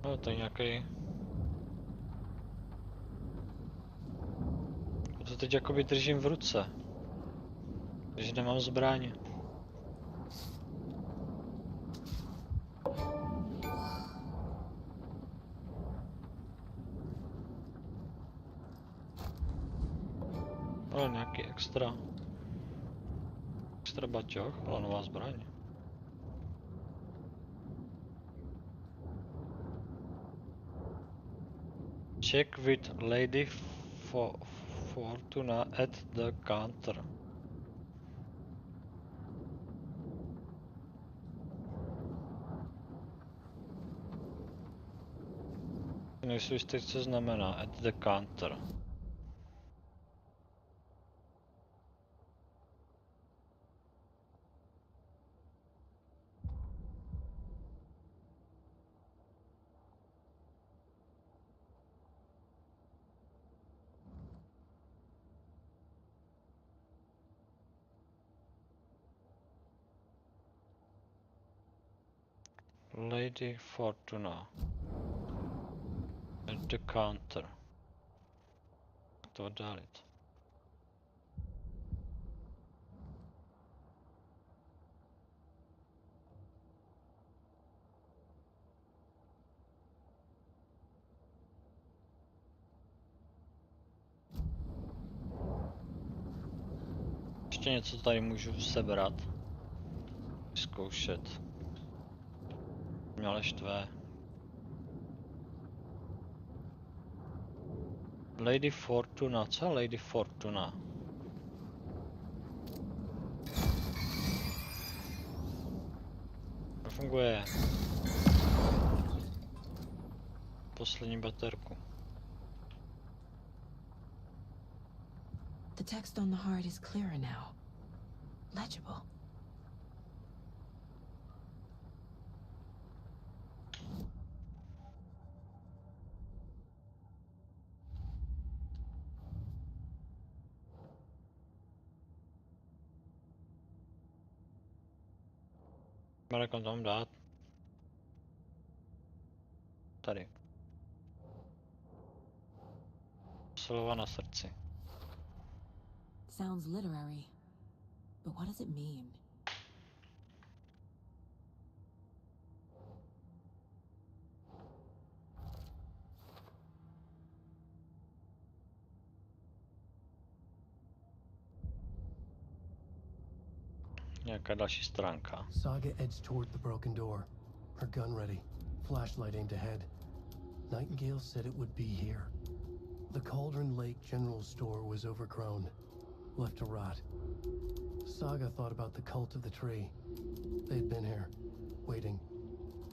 [SPEAKER 1] No, to je nějaký. To teď jakoby držím v ruce. Když nemám zbraň. Ale nějaký extra baťoch, ale nová zbraň. Check with Lady Fortuna at the counter. Nejsou jistý, co znamená at the counter. Lady Fortuna at the counter. To oddálit. Ještě něco tady můžu sebrat. Zkoušet. Mě ale štve. Lady Fortuna, co je Lady Fortuna? Nefunguje. Poslední baterku.
[SPEAKER 2] The text on the heart is clearer now. Legible.
[SPEAKER 1] Ale kam to mám dát? Tady. Slova na srdci.
[SPEAKER 2] Sounds literary. But what does it mean?
[SPEAKER 1] Nějaká další stránka.
[SPEAKER 4] Saga edged toward the broken door, her gun ready, flashlight aimed ahead. Nightingale said it would be here. The Cauldron Lake General Store was overgrown, left to rot. Saga thought about the cult of the tree. They'd been here, waiting,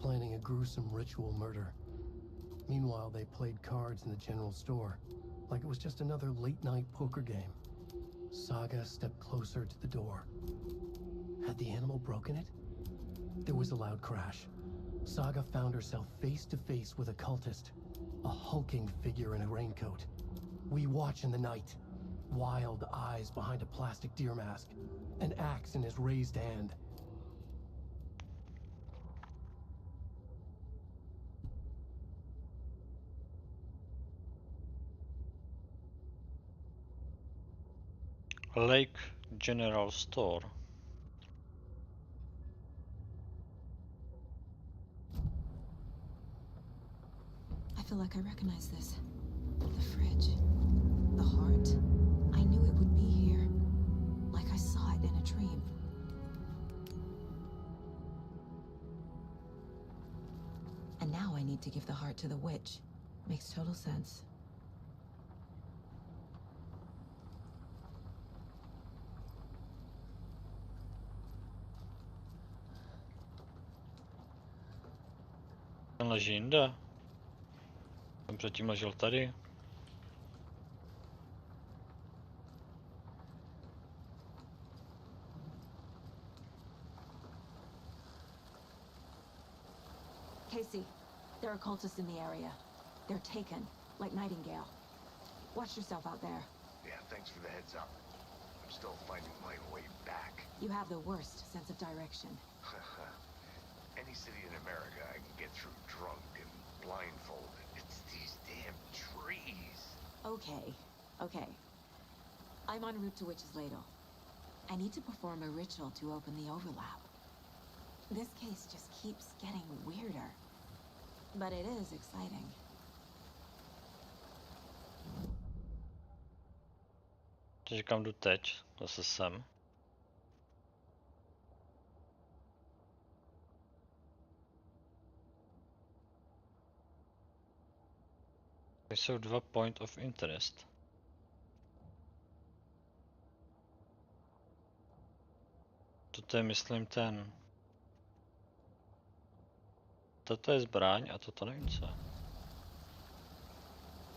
[SPEAKER 4] planning a gruesome ritual murder. Meanwhile, they played cards in the general store, like it was just another late-night poker game. Saga stepped closer to the door. Had the animal broken it? There was a loud crash. Saga found herself face to face with a cultist, a hulking figure in a raincoat. We watch in the night, wild eyes behind a plastic deer mask, an axe in his raised hand.
[SPEAKER 1] Lake General Store.
[SPEAKER 2] I feel like I recognize this. The fridge. The heart. I knew it would be here. Like I saw it in a dream. And now I need to give the heart to the witch. Makes total sense.
[SPEAKER 1] Ten leží jinde. Ten předtím ležel tady.
[SPEAKER 2] Casey, there are cultists in the area. They're taken, like Nightingale. Watch yourself out there.
[SPEAKER 6] Yeah, thanks for the heads up. I'm still finding my way back.
[SPEAKER 2] You have the worst sense of direction.
[SPEAKER 6] Any city in America I can get through drunk and blindfolded. It's these damn trees.
[SPEAKER 2] Okay, okay. I'm en route to Witch's Ladle. I need to perform a ritual to open the overlap. This case just keeps getting weirder. But it is exciting.
[SPEAKER 1] Takže kam jdu teď? Zase sem. Tady jsou 2 point of interest. Toto je, myslím, ten... Toto je zbraň a toto nevím co.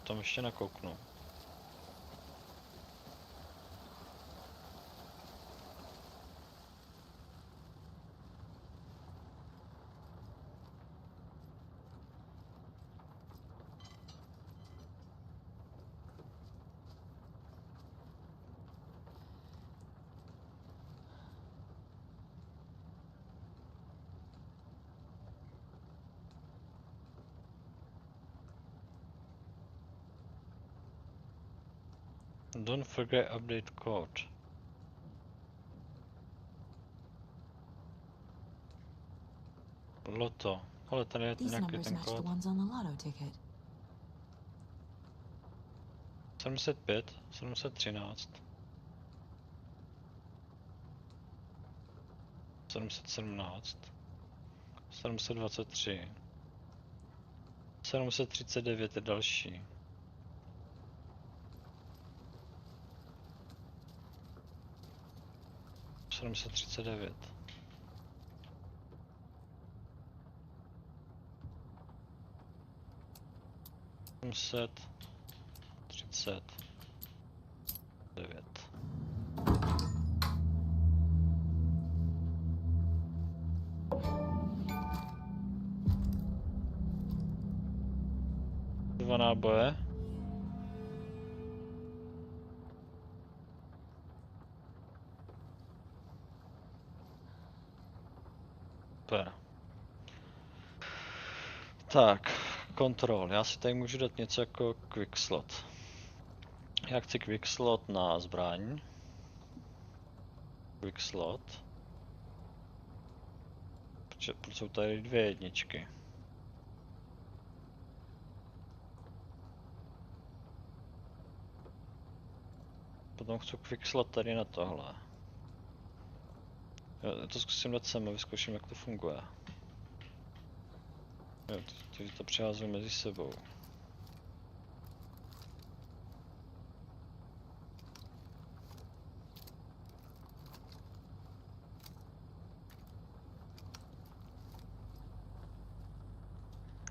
[SPEAKER 1] Tam ještě nakouknu. Don't forget update code. Loto. Ale tady je
[SPEAKER 2] These
[SPEAKER 1] nějaký
[SPEAKER 2] numbers
[SPEAKER 1] ten
[SPEAKER 2] match the
[SPEAKER 1] kód.
[SPEAKER 2] ones on the lotto ticket.
[SPEAKER 1] 75, 713. 717. 723. 739 je další. Sedm set 39. Sedmset 39. Dva náboje. Super. Tak, kontrol. Já si tady můžu dát něco jako quick slot. Já chci quick slot na zbraň. Quick slot. Protože jsou tady 2 jedničky. Potom chci quick slot tady na tohle. Já to zkusím dát sem a vyzkouším, jak to funguje. Jo, takže to přeházím mezi sebou.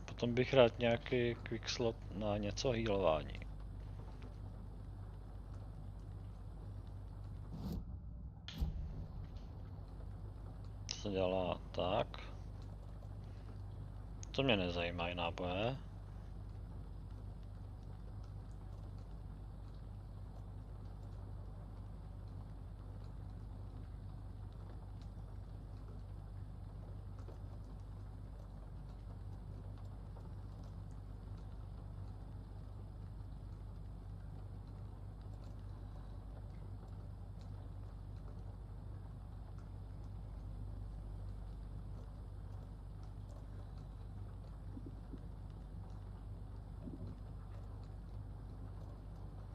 [SPEAKER 1] Potom bych rád nějaký quick slot na něco healování. To se dělá tak. To mě nezajímají náboje.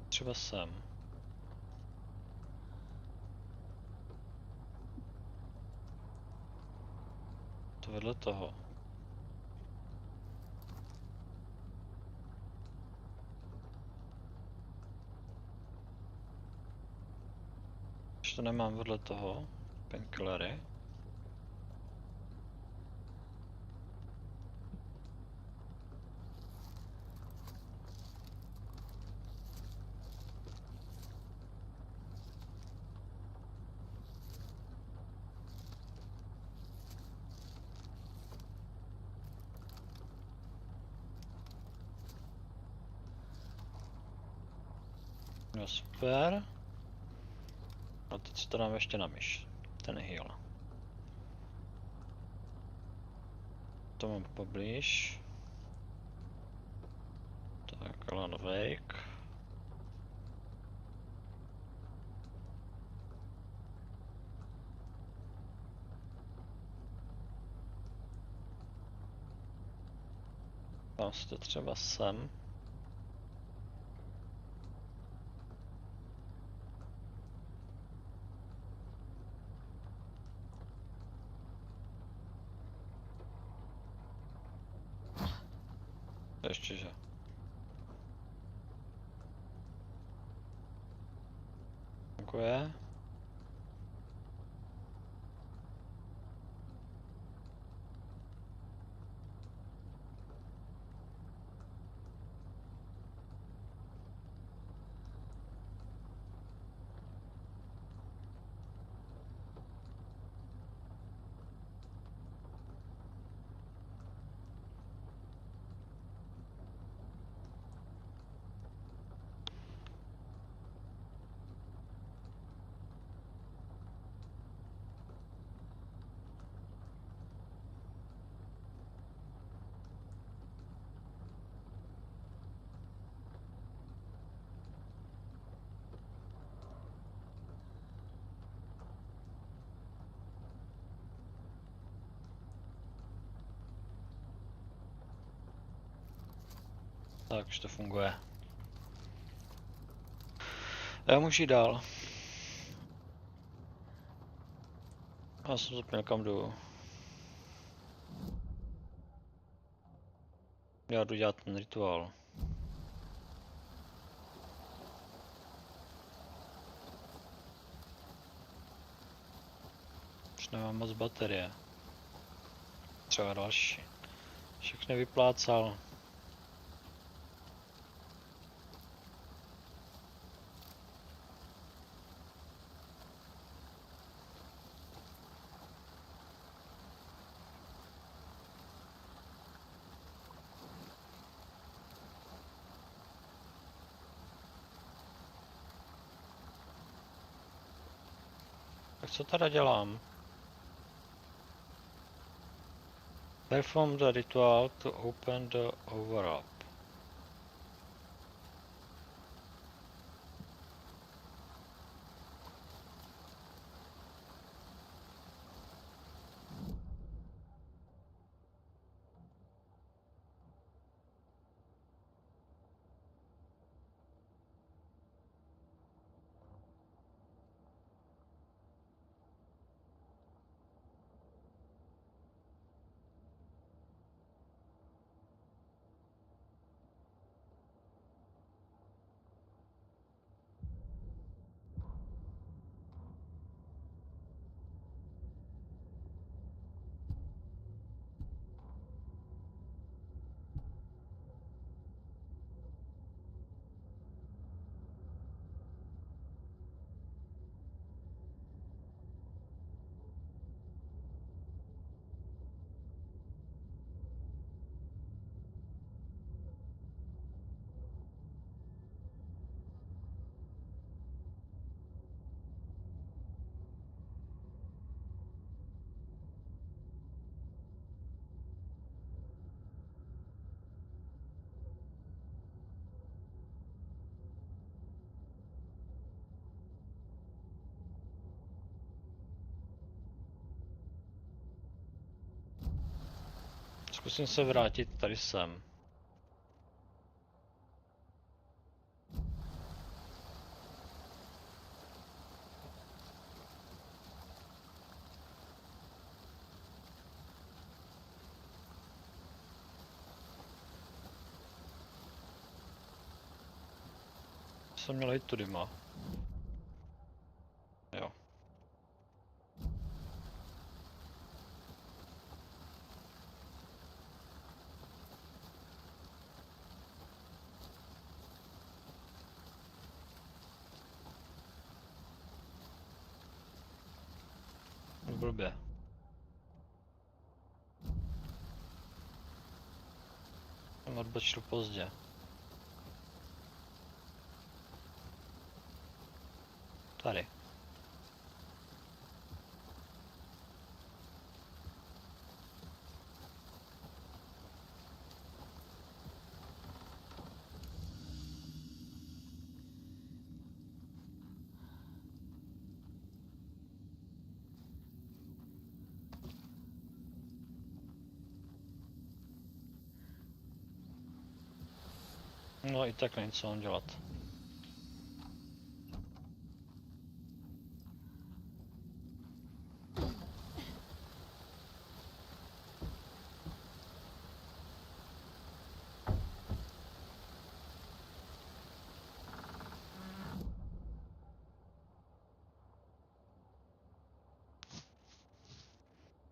[SPEAKER 1] Třeba sem. To vedle toho. Když to nemám vedle toho, painkillery. No super. A teď si to dám ještě na myš. Ten heal. To mám poblíž. Alan Wake. Dám si to třeba sem. Ještě že. Děkuji. Tak, už to funguje. Já můžu jít dál. Já jsem zapomněl, kam jdu. Já jdu dělat ten rituál. Už nemám moc baterie. Třeba další. Všechny vyplácal. Tak co teda dělám? Perform the ritual to open the overlap. Zkusím se vrátit tady sem. Jsem měl jít tudy, má. Jo. Blbě. Jsem odbočil pozdě. Tady. No i tak něco mám dělat.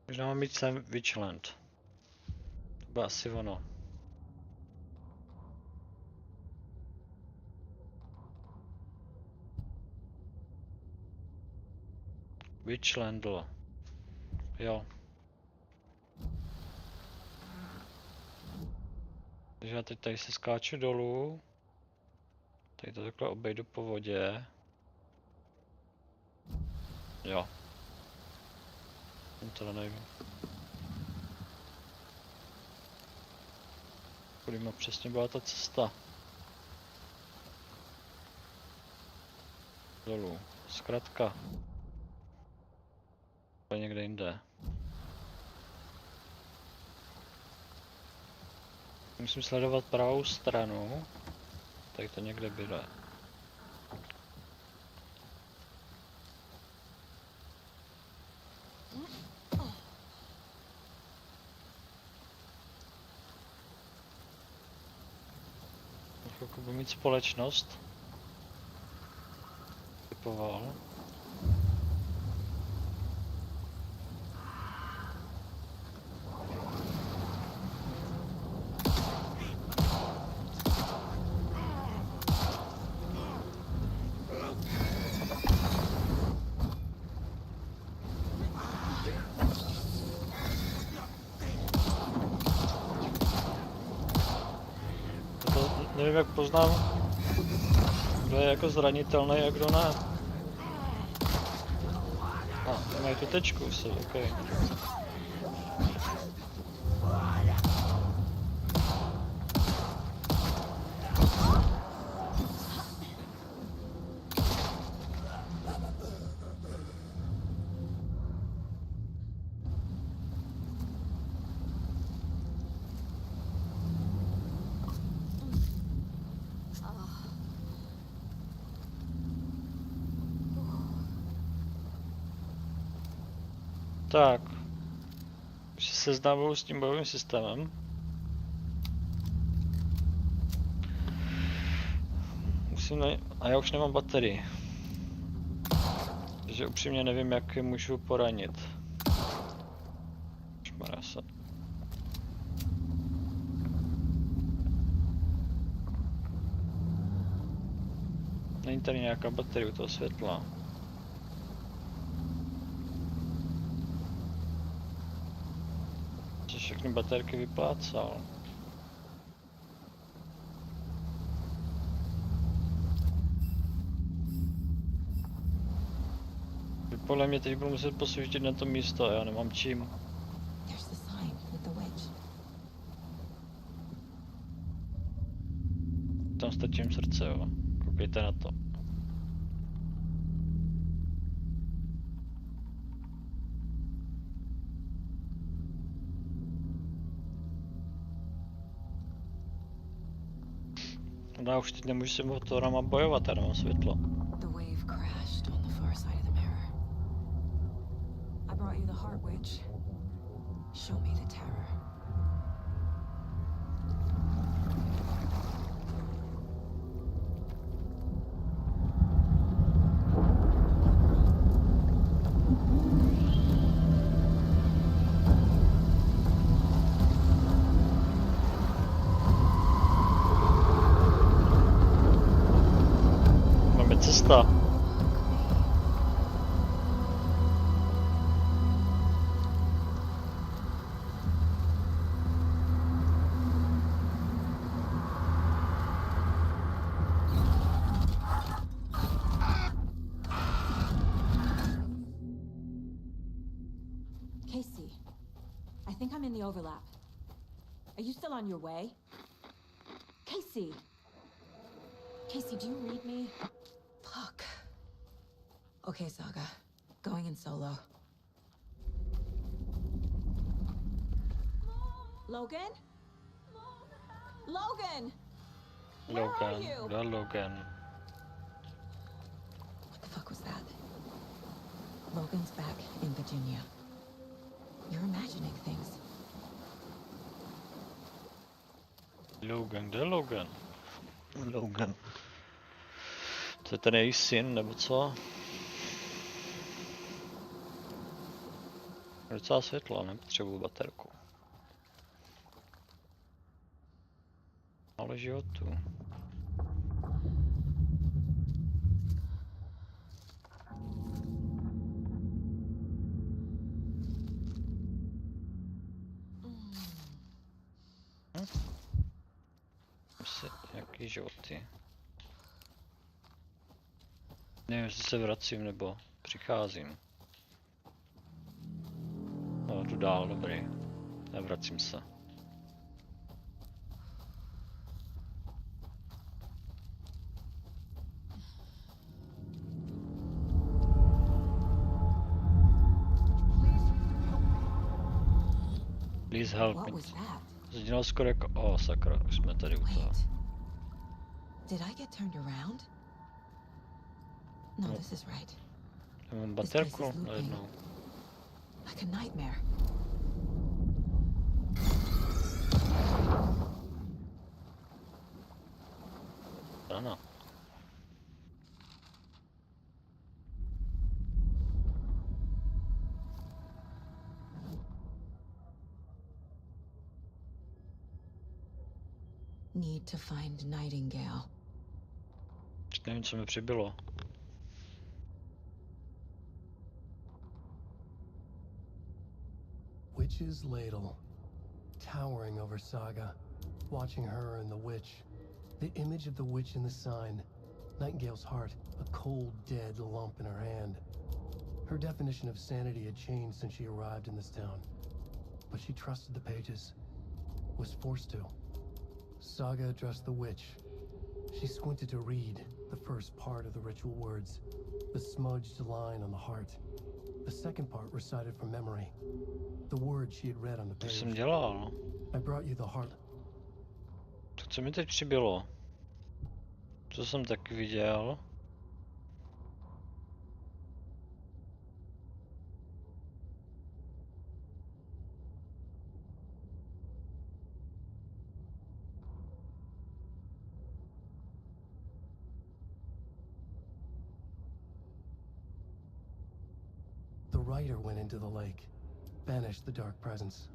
[SPEAKER 1] Možná mám mít sem Witchland. To bude asi ono. Witchlandl. Jo. Takže já teď tady se skáču dolů. Tady to takhle obejdu po vodě. Jo. To nevím. Kudy přesně byla ta cesta. Dolů. Zkrátka. To je někde jinde. Musím sledovat pravou stranu. Tady to někde bylo. Chvilku budu mít společnost. Typoval. Nevím, jak poznám, kdo je jako zranitelný a kdo ne. Mají tu tečku, ok. Tak, už se seznámuju s tím bojovým systémem. A já už nemám baterii. Takže upřímně nevím, jak je můžu poranit. Šmarasa. Není tady nějaká baterie u toho světla. Všechny baterky vyplácal. Podle mě teď budu muset posvítit na to místo, já nemám čím. Tam stačím srdce, jo. Koukejte na to. No, já už teď nemůžu se motorama bojovat, já nemám světlo.
[SPEAKER 2] The wave crashed on the far side of the mirror. I brought you the heart witch. Show me the terror.
[SPEAKER 1] Cesta.
[SPEAKER 2] Casey, I think I'm in the overlap. Are you still on your way? Casey! Casey, do you read me? Fuck. Okay, Saga. Going in solo. Logan? Logan!
[SPEAKER 5] Where are
[SPEAKER 1] Logan,
[SPEAKER 5] you?
[SPEAKER 1] kdo je Logan?
[SPEAKER 2] What the fuck was that? Logan's back in Virginia. You're imagining things.
[SPEAKER 1] Logan, kde je Logan? Logan. To je ten její syn, nebo co? Je docela světlo, nepotřebuju baterku. Ale životu. Jaký životy? Nevím, jestli se vracím nebo přicházím. No, jdu dál, dobrý. Nevracím se. Please help
[SPEAKER 2] What
[SPEAKER 1] me.
[SPEAKER 2] was that?
[SPEAKER 1] Zdělal skoro jako... O, sakra, už jsme tady u toho.
[SPEAKER 2] Wait. Did I get turned around? No,
[SPEAKER 1] No.
[SPEAKER 2] this is right.
[SPEAKER 1] Já mám
[SPEAKER 2] This place
[SPEAKER 1] baterku
[SPEAKER 2] is looping.
[SPEAKER 1] najednou.
[SPEAKER 2] Like a nightmare.
[SPEAKER 1] Ano.
[SPEAKER 2] Need to find Nightingale.
[SPEAKER 1] Nevím, co mi přibylo.
[SPEAKER 4] Witch's ladle, towering over Saga, watching her and the witch. The image of the witch in the sign, Nightingale's heart, a cold, dead lump in her hand. Her definition of sanity had changed since she arrived in this town. But she trusted the pages, was forced to. Saga addressed the witch. She squinted to read the first part of the ritual words, the smudged line on the heart. The second part recited from memory, the words she had read on the
[SPEAKER 1] To
[SPEAKER 4] page.
[SPEAKER 1] jsem dělal.
[SPEAKER 4] I brought you the heart.
[SPEAKER 1] Tak co mi teď přibylo? Co jsem taky viděl?
[SPEAKER 4] The writer went into the lake, banished the dark presence.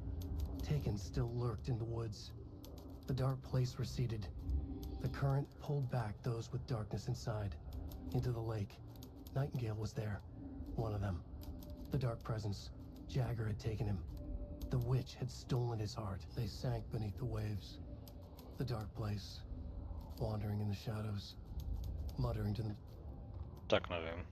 [SPEAKER 4] Taken still lurked in the woods. The dark place receded. The current pulled back those with darkness inside, into the lake. Nightingale was there, one of them. The dark presence, Jagger had taken him. The witch had stolen his heart. They sank beneath the waves. The dark place, wandering in the shadows, muttering to them.
[SPEAKER 1] Tak nevím.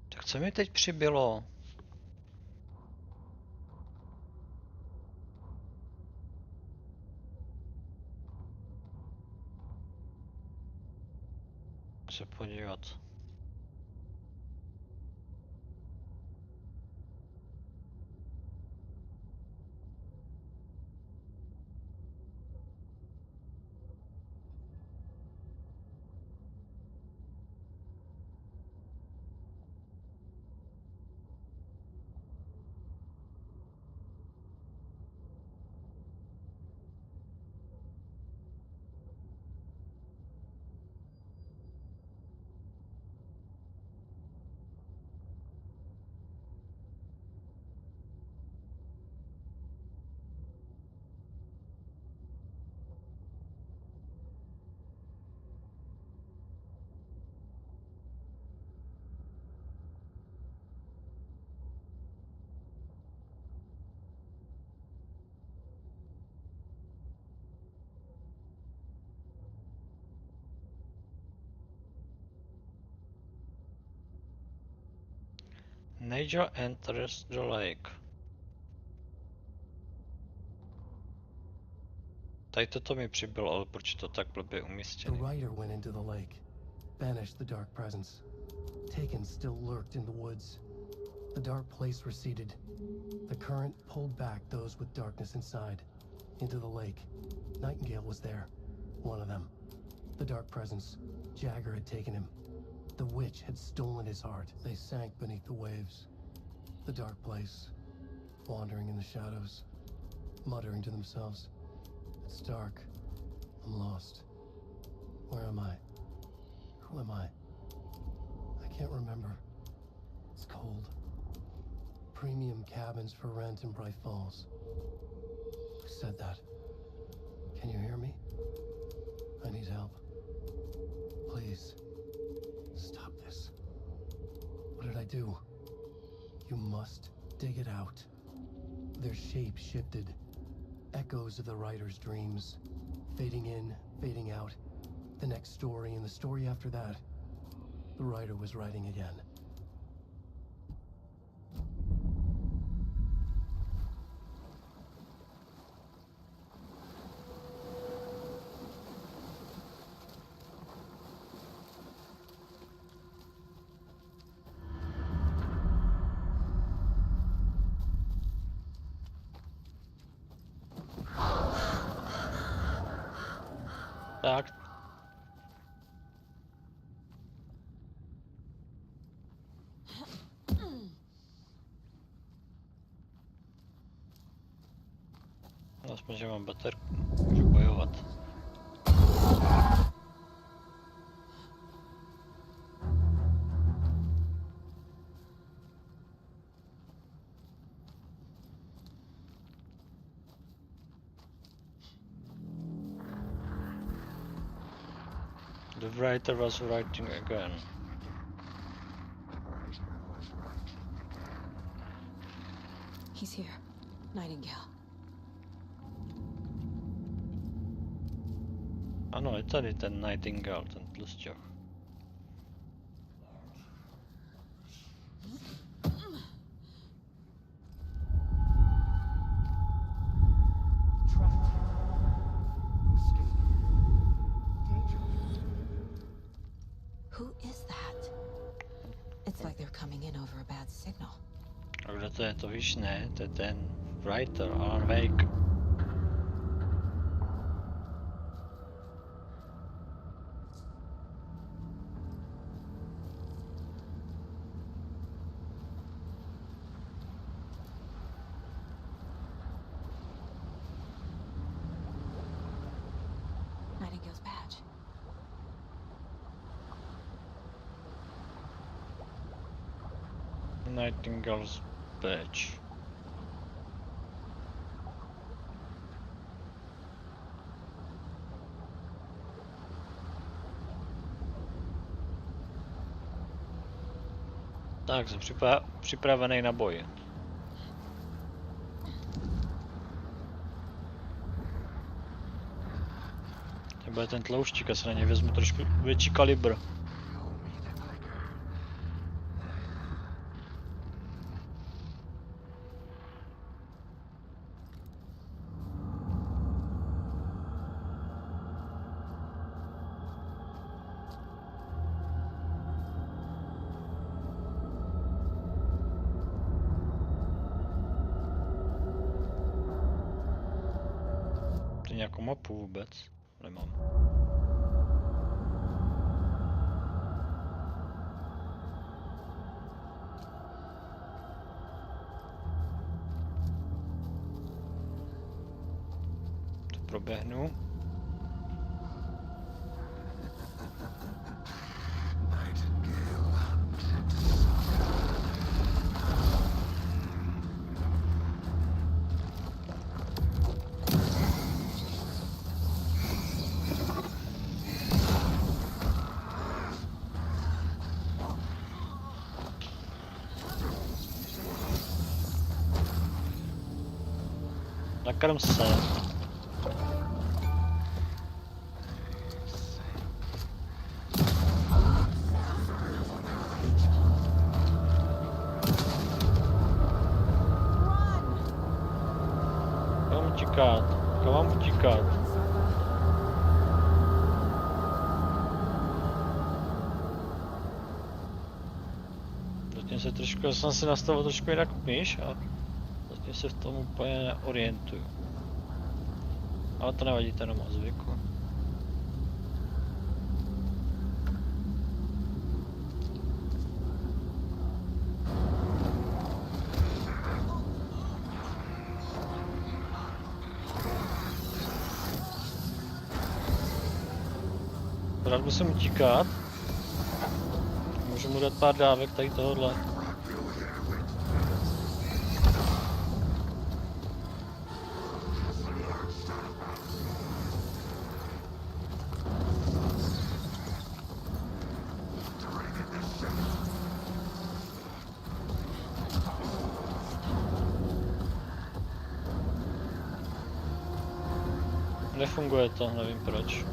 [SPEAKER 1] Tak co mi teď přibylo? Se podívat. Nigel enters the lake. Tady toto mi přibylo, ale proč je to tak blbě
[SPEAKER 4] The
[SPEAKER 1] umístěný?
[SPEAKER 4] rider went into the lake, banished the dark presence. Taken still lurked in the woods. The dark place receded. The current pulled back those with darkness inside, into the lake. Nightingale was there, one of them. The dark presence, Jagger had taken him. The witch had stolen his heart. They sank beneath the waves. The dark place, wandering in the shadows, muttering to themselves. It's dark. I'm lost. Where am I? Who am I? I can't remember. It's cold. Premium cabins for rent in Bright Falls. Who said that? Can you hear me? I need help. Please. Stop this. What did I do? You must dig it out. Their shape shifted. Echoes of the writer's dreams. Fading in, fading out. The next story and the story after that. The writer was writing again.
[SPEAKER 1] Tak. Aspoň, že mám baterku, můžu bojovat. The writer was writing again.
[SPEAKER 2] He's here. Nightingale.
[SPEAKER 1] Ano, je tady ten Nightingale, ten tlusťoch.
[SPEAKER 2] Who is that? It's like they're coming in over a bad signal.
[SPEAKER 1] A kdo to je, to víš, ne? To je ten writer, Alan Wake.
[SPEAKER 2] Nightingale's badge.
[SPEAKER 1] Nightingale's badge. Tak, jsem připravený na boj. To bude ten tlouštík, já se na něj vezmu trošku větší kalibr. Nějakou mapu vůbec? Nemám. To proběhnu. Nakrm se. utíkat? Kam mám utíkat? Zatím se trošku, já jsem si nastavil trošku jinak myš a zatím se v tom úplně neorientuju. Ale to nevadí, to jenom o zvyku. Rád musím utíkat. Můžu mu dát pár dávek tady tohohle. Nefunguje to, nevím proč.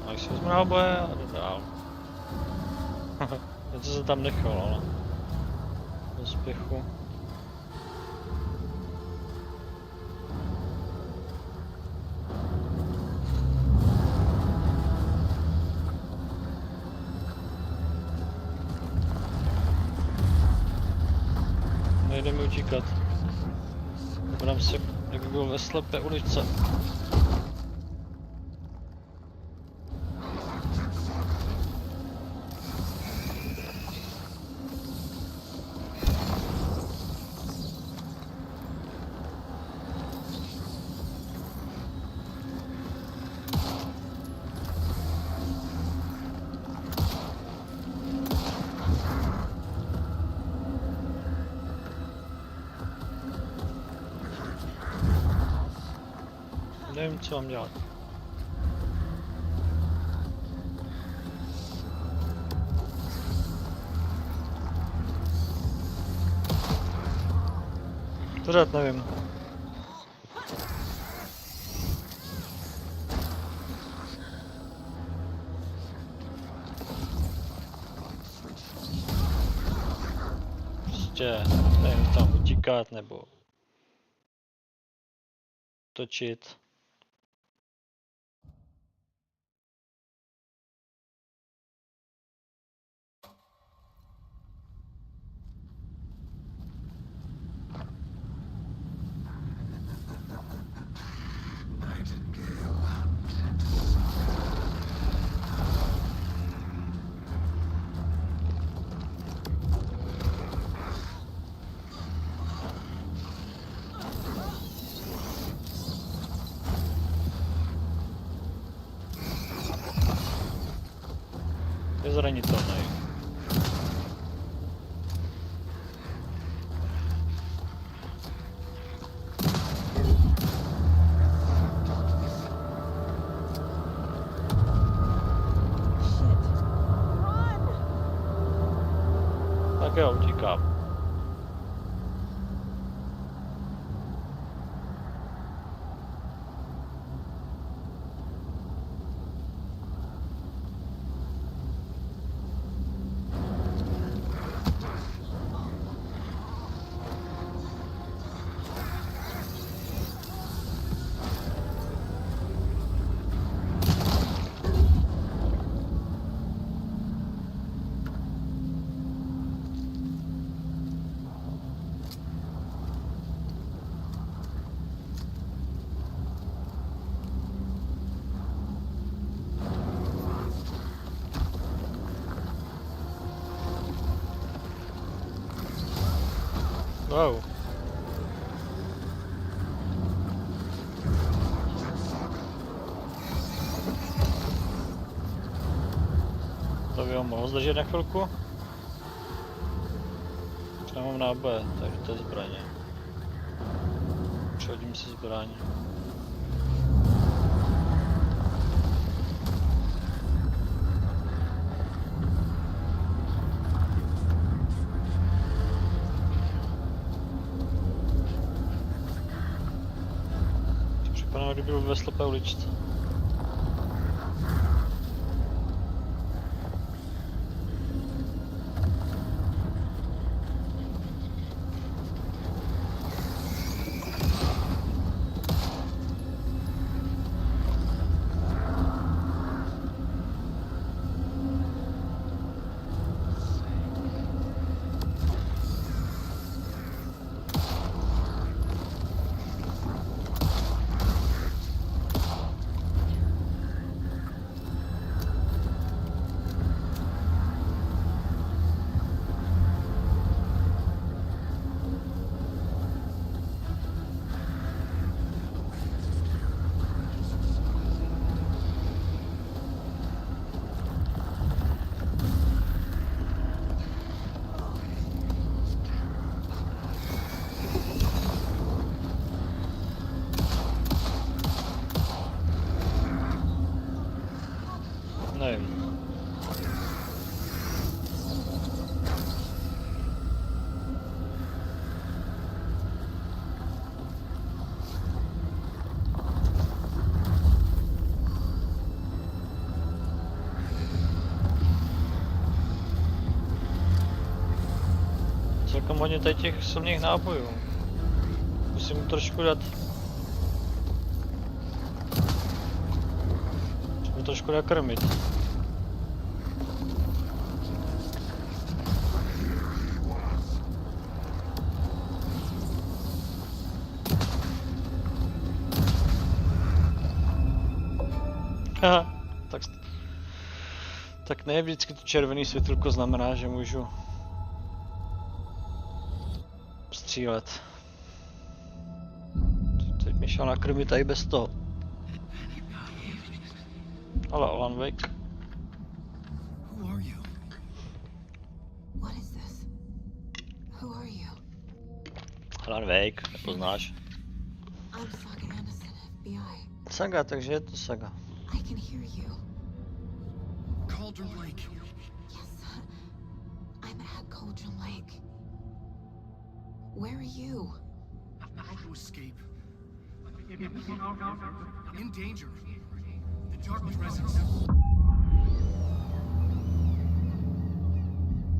[SPEAKER 1] A když si vezmu náboje a jdu dál. Něco se tam nechal, ale do spěchu. Nejde mi utíkat. Budám se, jak by byl ve slepé uličce. Nevím, co mám dělat. Pořád nevím. Prostě nevím tam utíkat nebo točit. Je zranitelný. Tak jo, utíkám. Wow. To by ho mohl zdržet na chvilku. Já mám náboje, takže to je zbraně. Přehodím si zbraně. Kdyby byl ve slepé uličce. celkem hodně tady těch silných nábojů. Musím mu trošku dát. Musím mu trošku nakrmit. Haha, tak ne vždycky to červený světýlko znamená, že můžu střílet. Teď mi šel nakrmit tady bez toho. Ale Alan Wake.
[SPEAKER 4] Who are you?
[SPEAKER 2] What is this? Who are you?
[SPEAKER 1] Alan Wake, nepoznáš.
[SPEAKER 2] I'm Saga Anderson, FBI.
[SPEAKER 1] Saga, takže je to Saga.
[SPEAKER 2] I can hear you.
[SPEAKER 4] Cauldron Lake.
[SPEAKER 2] Yes, I'm at Cauldron Lake. Where are you?
[SPEAKER 4] How to escape? In danger. The dark presence.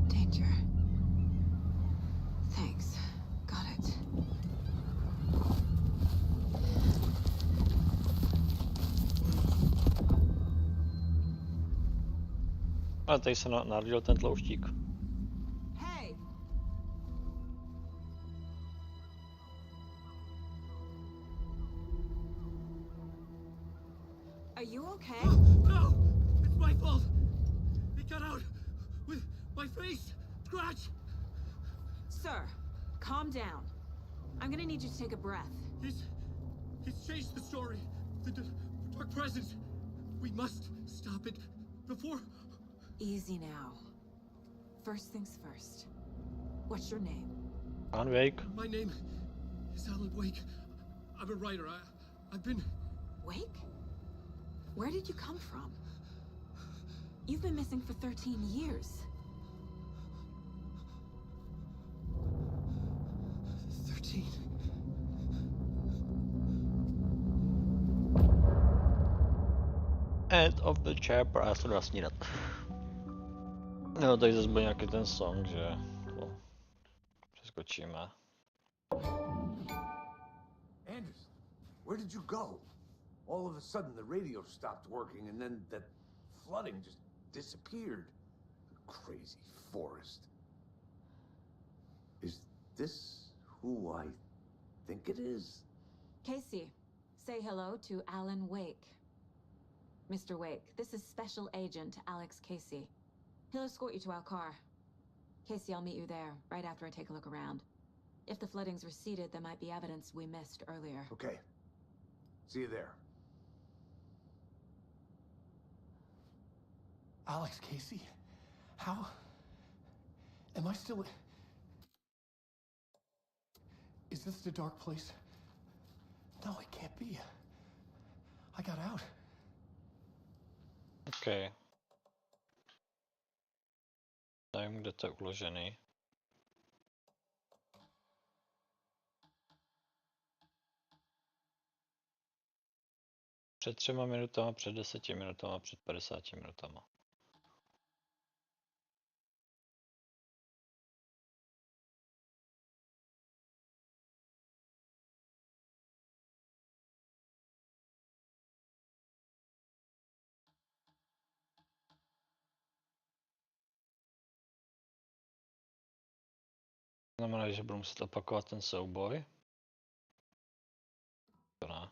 [SPEAKER 2] Danger. Thanks. Got it.
[SPEAKER 1] Ale tady se narodil ten tlouštík.
[SPEAKER 5] Hey! Are you okay?
[SPEAKER 4] No! It's my fault! It got out with my face! Scratch!
[SPEAKER 5] Sir, calm down. I'm gonna need you to take a breath.
[SPEAKER 4] He's changed the story. The dark presence. We must stop it before...
[SPEAKER 5] Easy now. First things first. What's your name?
[SPEAKER 1] Alan Wake.
[SPEAKER 4] My name is Alan Wake. I'm a writer. I've been...
[SPEAKER 5] Wake? Where did you come from? You've been missing for 13 years.
[SPEAKER 4] 13.
[SPEAKER 1] End of the chapter. A já se jdu nasnídat. No, tady zase byl nějaký ten song, že to přeskočíme.
[SPEAKER 3] Anderson, where did you go? All of a sudden the radio stopped working and then that flooding just disappeared. Crazy forest. Is this who I think it is?
[SPEAKER 5] Casey, say hello to Alan Wake. Mr. Wake, this is Special Agent Alex Casey. He'll escort you to our car. Casey, I'll meet you there, right after I take a look around. If the flooding's receded, there might be evidence we missed earlier.
[SPEAKER 3] Okay. See you there.
[SPEAKER 4] Alex Casey? How? Am I still... Is this the dark place? No, it can't be. I got out.
[SPEAKER 1] OK. Nevím, kde to je uložený. Před 3 minutama, před 10 minutama, před 50 minutama. Znamená, že budu muset opakovat ten souboj. To ne.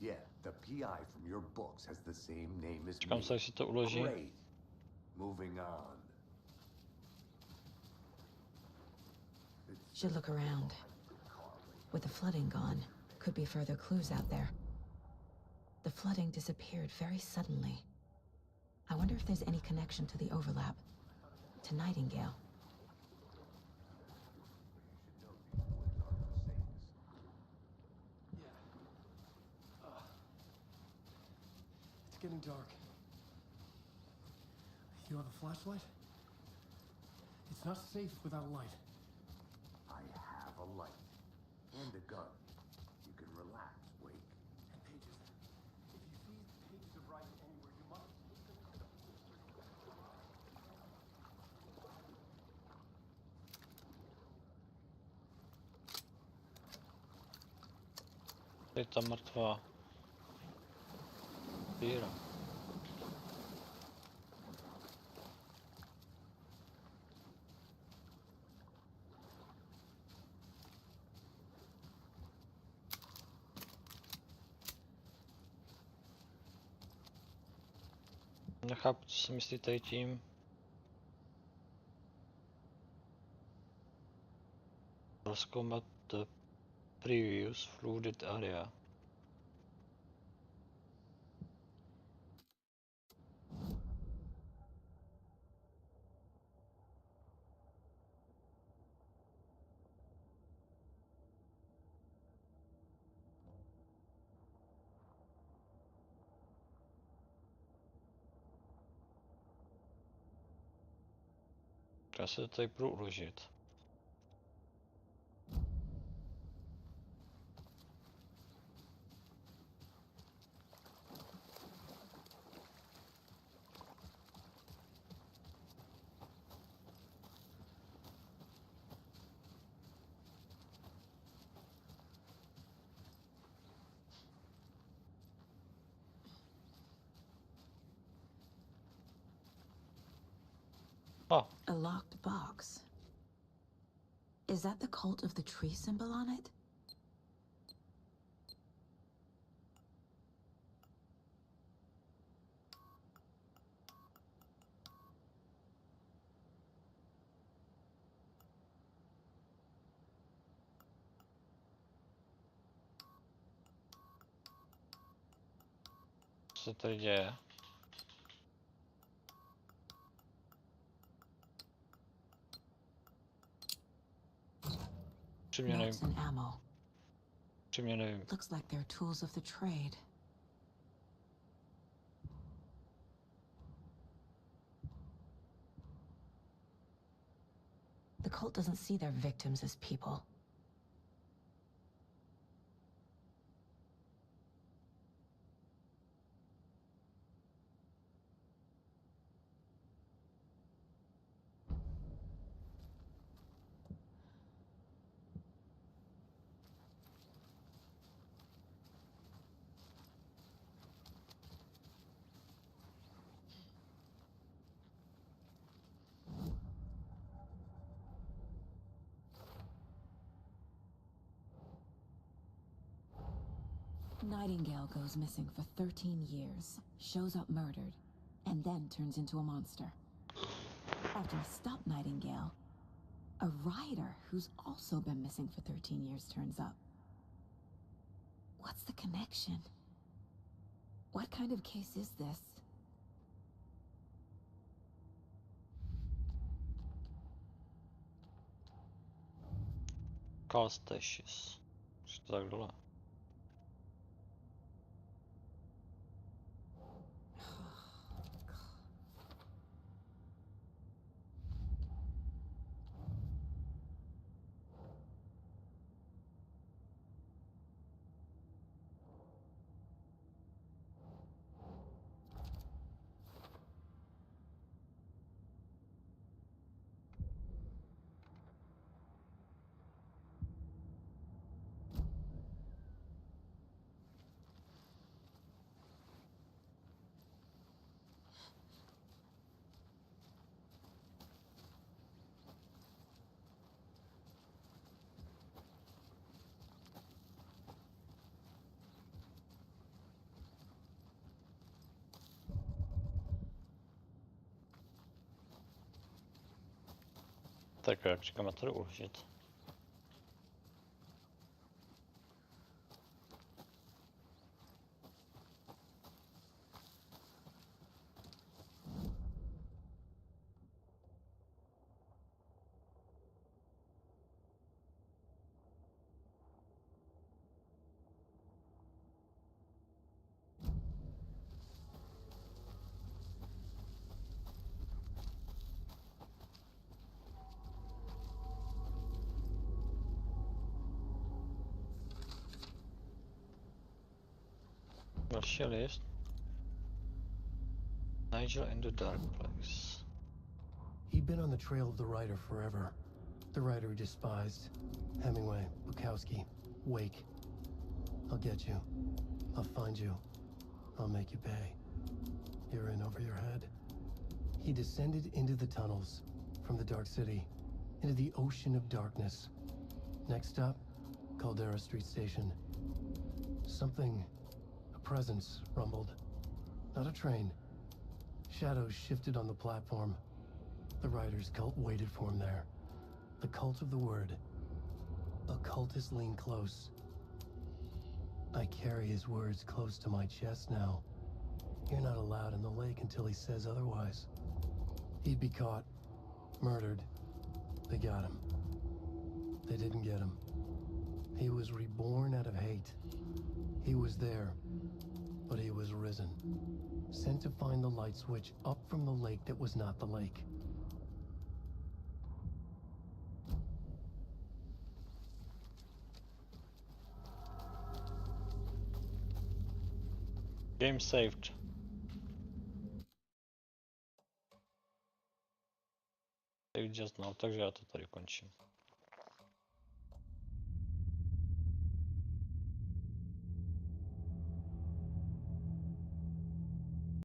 [SPEAKER 3] Yeah, the PI from your books has the same name as
[SPEAKER 1] Čekám
[SPEAKER 3] me.
[SPEAKER 1] se, až se to uloží.
[SPEAKER 3] Great. Moving on.
[SPEAKER 2] Should look around. With the flooding gone, could be further clues out there. The flooding disappeared very suddenly. I wonder if there's any connection to the overlap. To Nightingale.
[SPEAKER 4] It's getting dark. You have a flashlight? It's not safe without a light.
[SPEAKER 3] I have a light and a gun. You can relax, Wake.
[SPEAKER 4] And pages. If you see pages of writing anywhere, you must...
[SPEAKER 1] Je tam mrtvá víra. Nechápu, co si myslíte tím. Rozkoumat the previous flooded area. Já se to tady budu uložit. Oh,
[SPEAKER 2] A locked box. Is that the cult of the tree symbol on it?
[SPEAKER 1] co se tady děje? Upřímně
[SPEAKER 2] Notes
[SPEAKER 1] nevím.
[SPEAKER 2] and ammo.
[SPEAKER 1] Upřímně nevím.
[SPEAKER 2] Looks like they're tools of the trade. The cult doesn't see their victims as people. Nightingale goes missing for 13 years, shows up murdered, and then turns into a monster. After we stop Nightingale, a rider who's also been missing for 13 years turns up. What's the connection? What kind of case is this?
[SPEAKER 1] Calstations. Co to tak dole? Tak jak říkám, to uložit. Další list. Nigel in the dark place.
[SPEAKER 4] He'd been on the trail of the writer forever. The writer he despised. Hemingway, Bukowski, Wake. I'll get you. I'll find you. I'll make you pay. You're in over your head. He descended into the tunnels, from the Dark City, into the ocean of darkness. Next stop, Caldera Street Station. Something, a presence, rumbled. Not a train. Shadows shifted on the platform. The rider's cult waited for him there. The cult of the word. Occultists lean close. I carry his words close to my chest now. You're not allowed in the lake until he says otherwise. He'd be caught, murdered. They got him. They didn't get him. He was reborn out of hate. He was there, but he was risen. Sent to find the light switch up from the lake that was not the lake.
[SPEAKER 1] Game saved. Save just now, takže já to tady končím.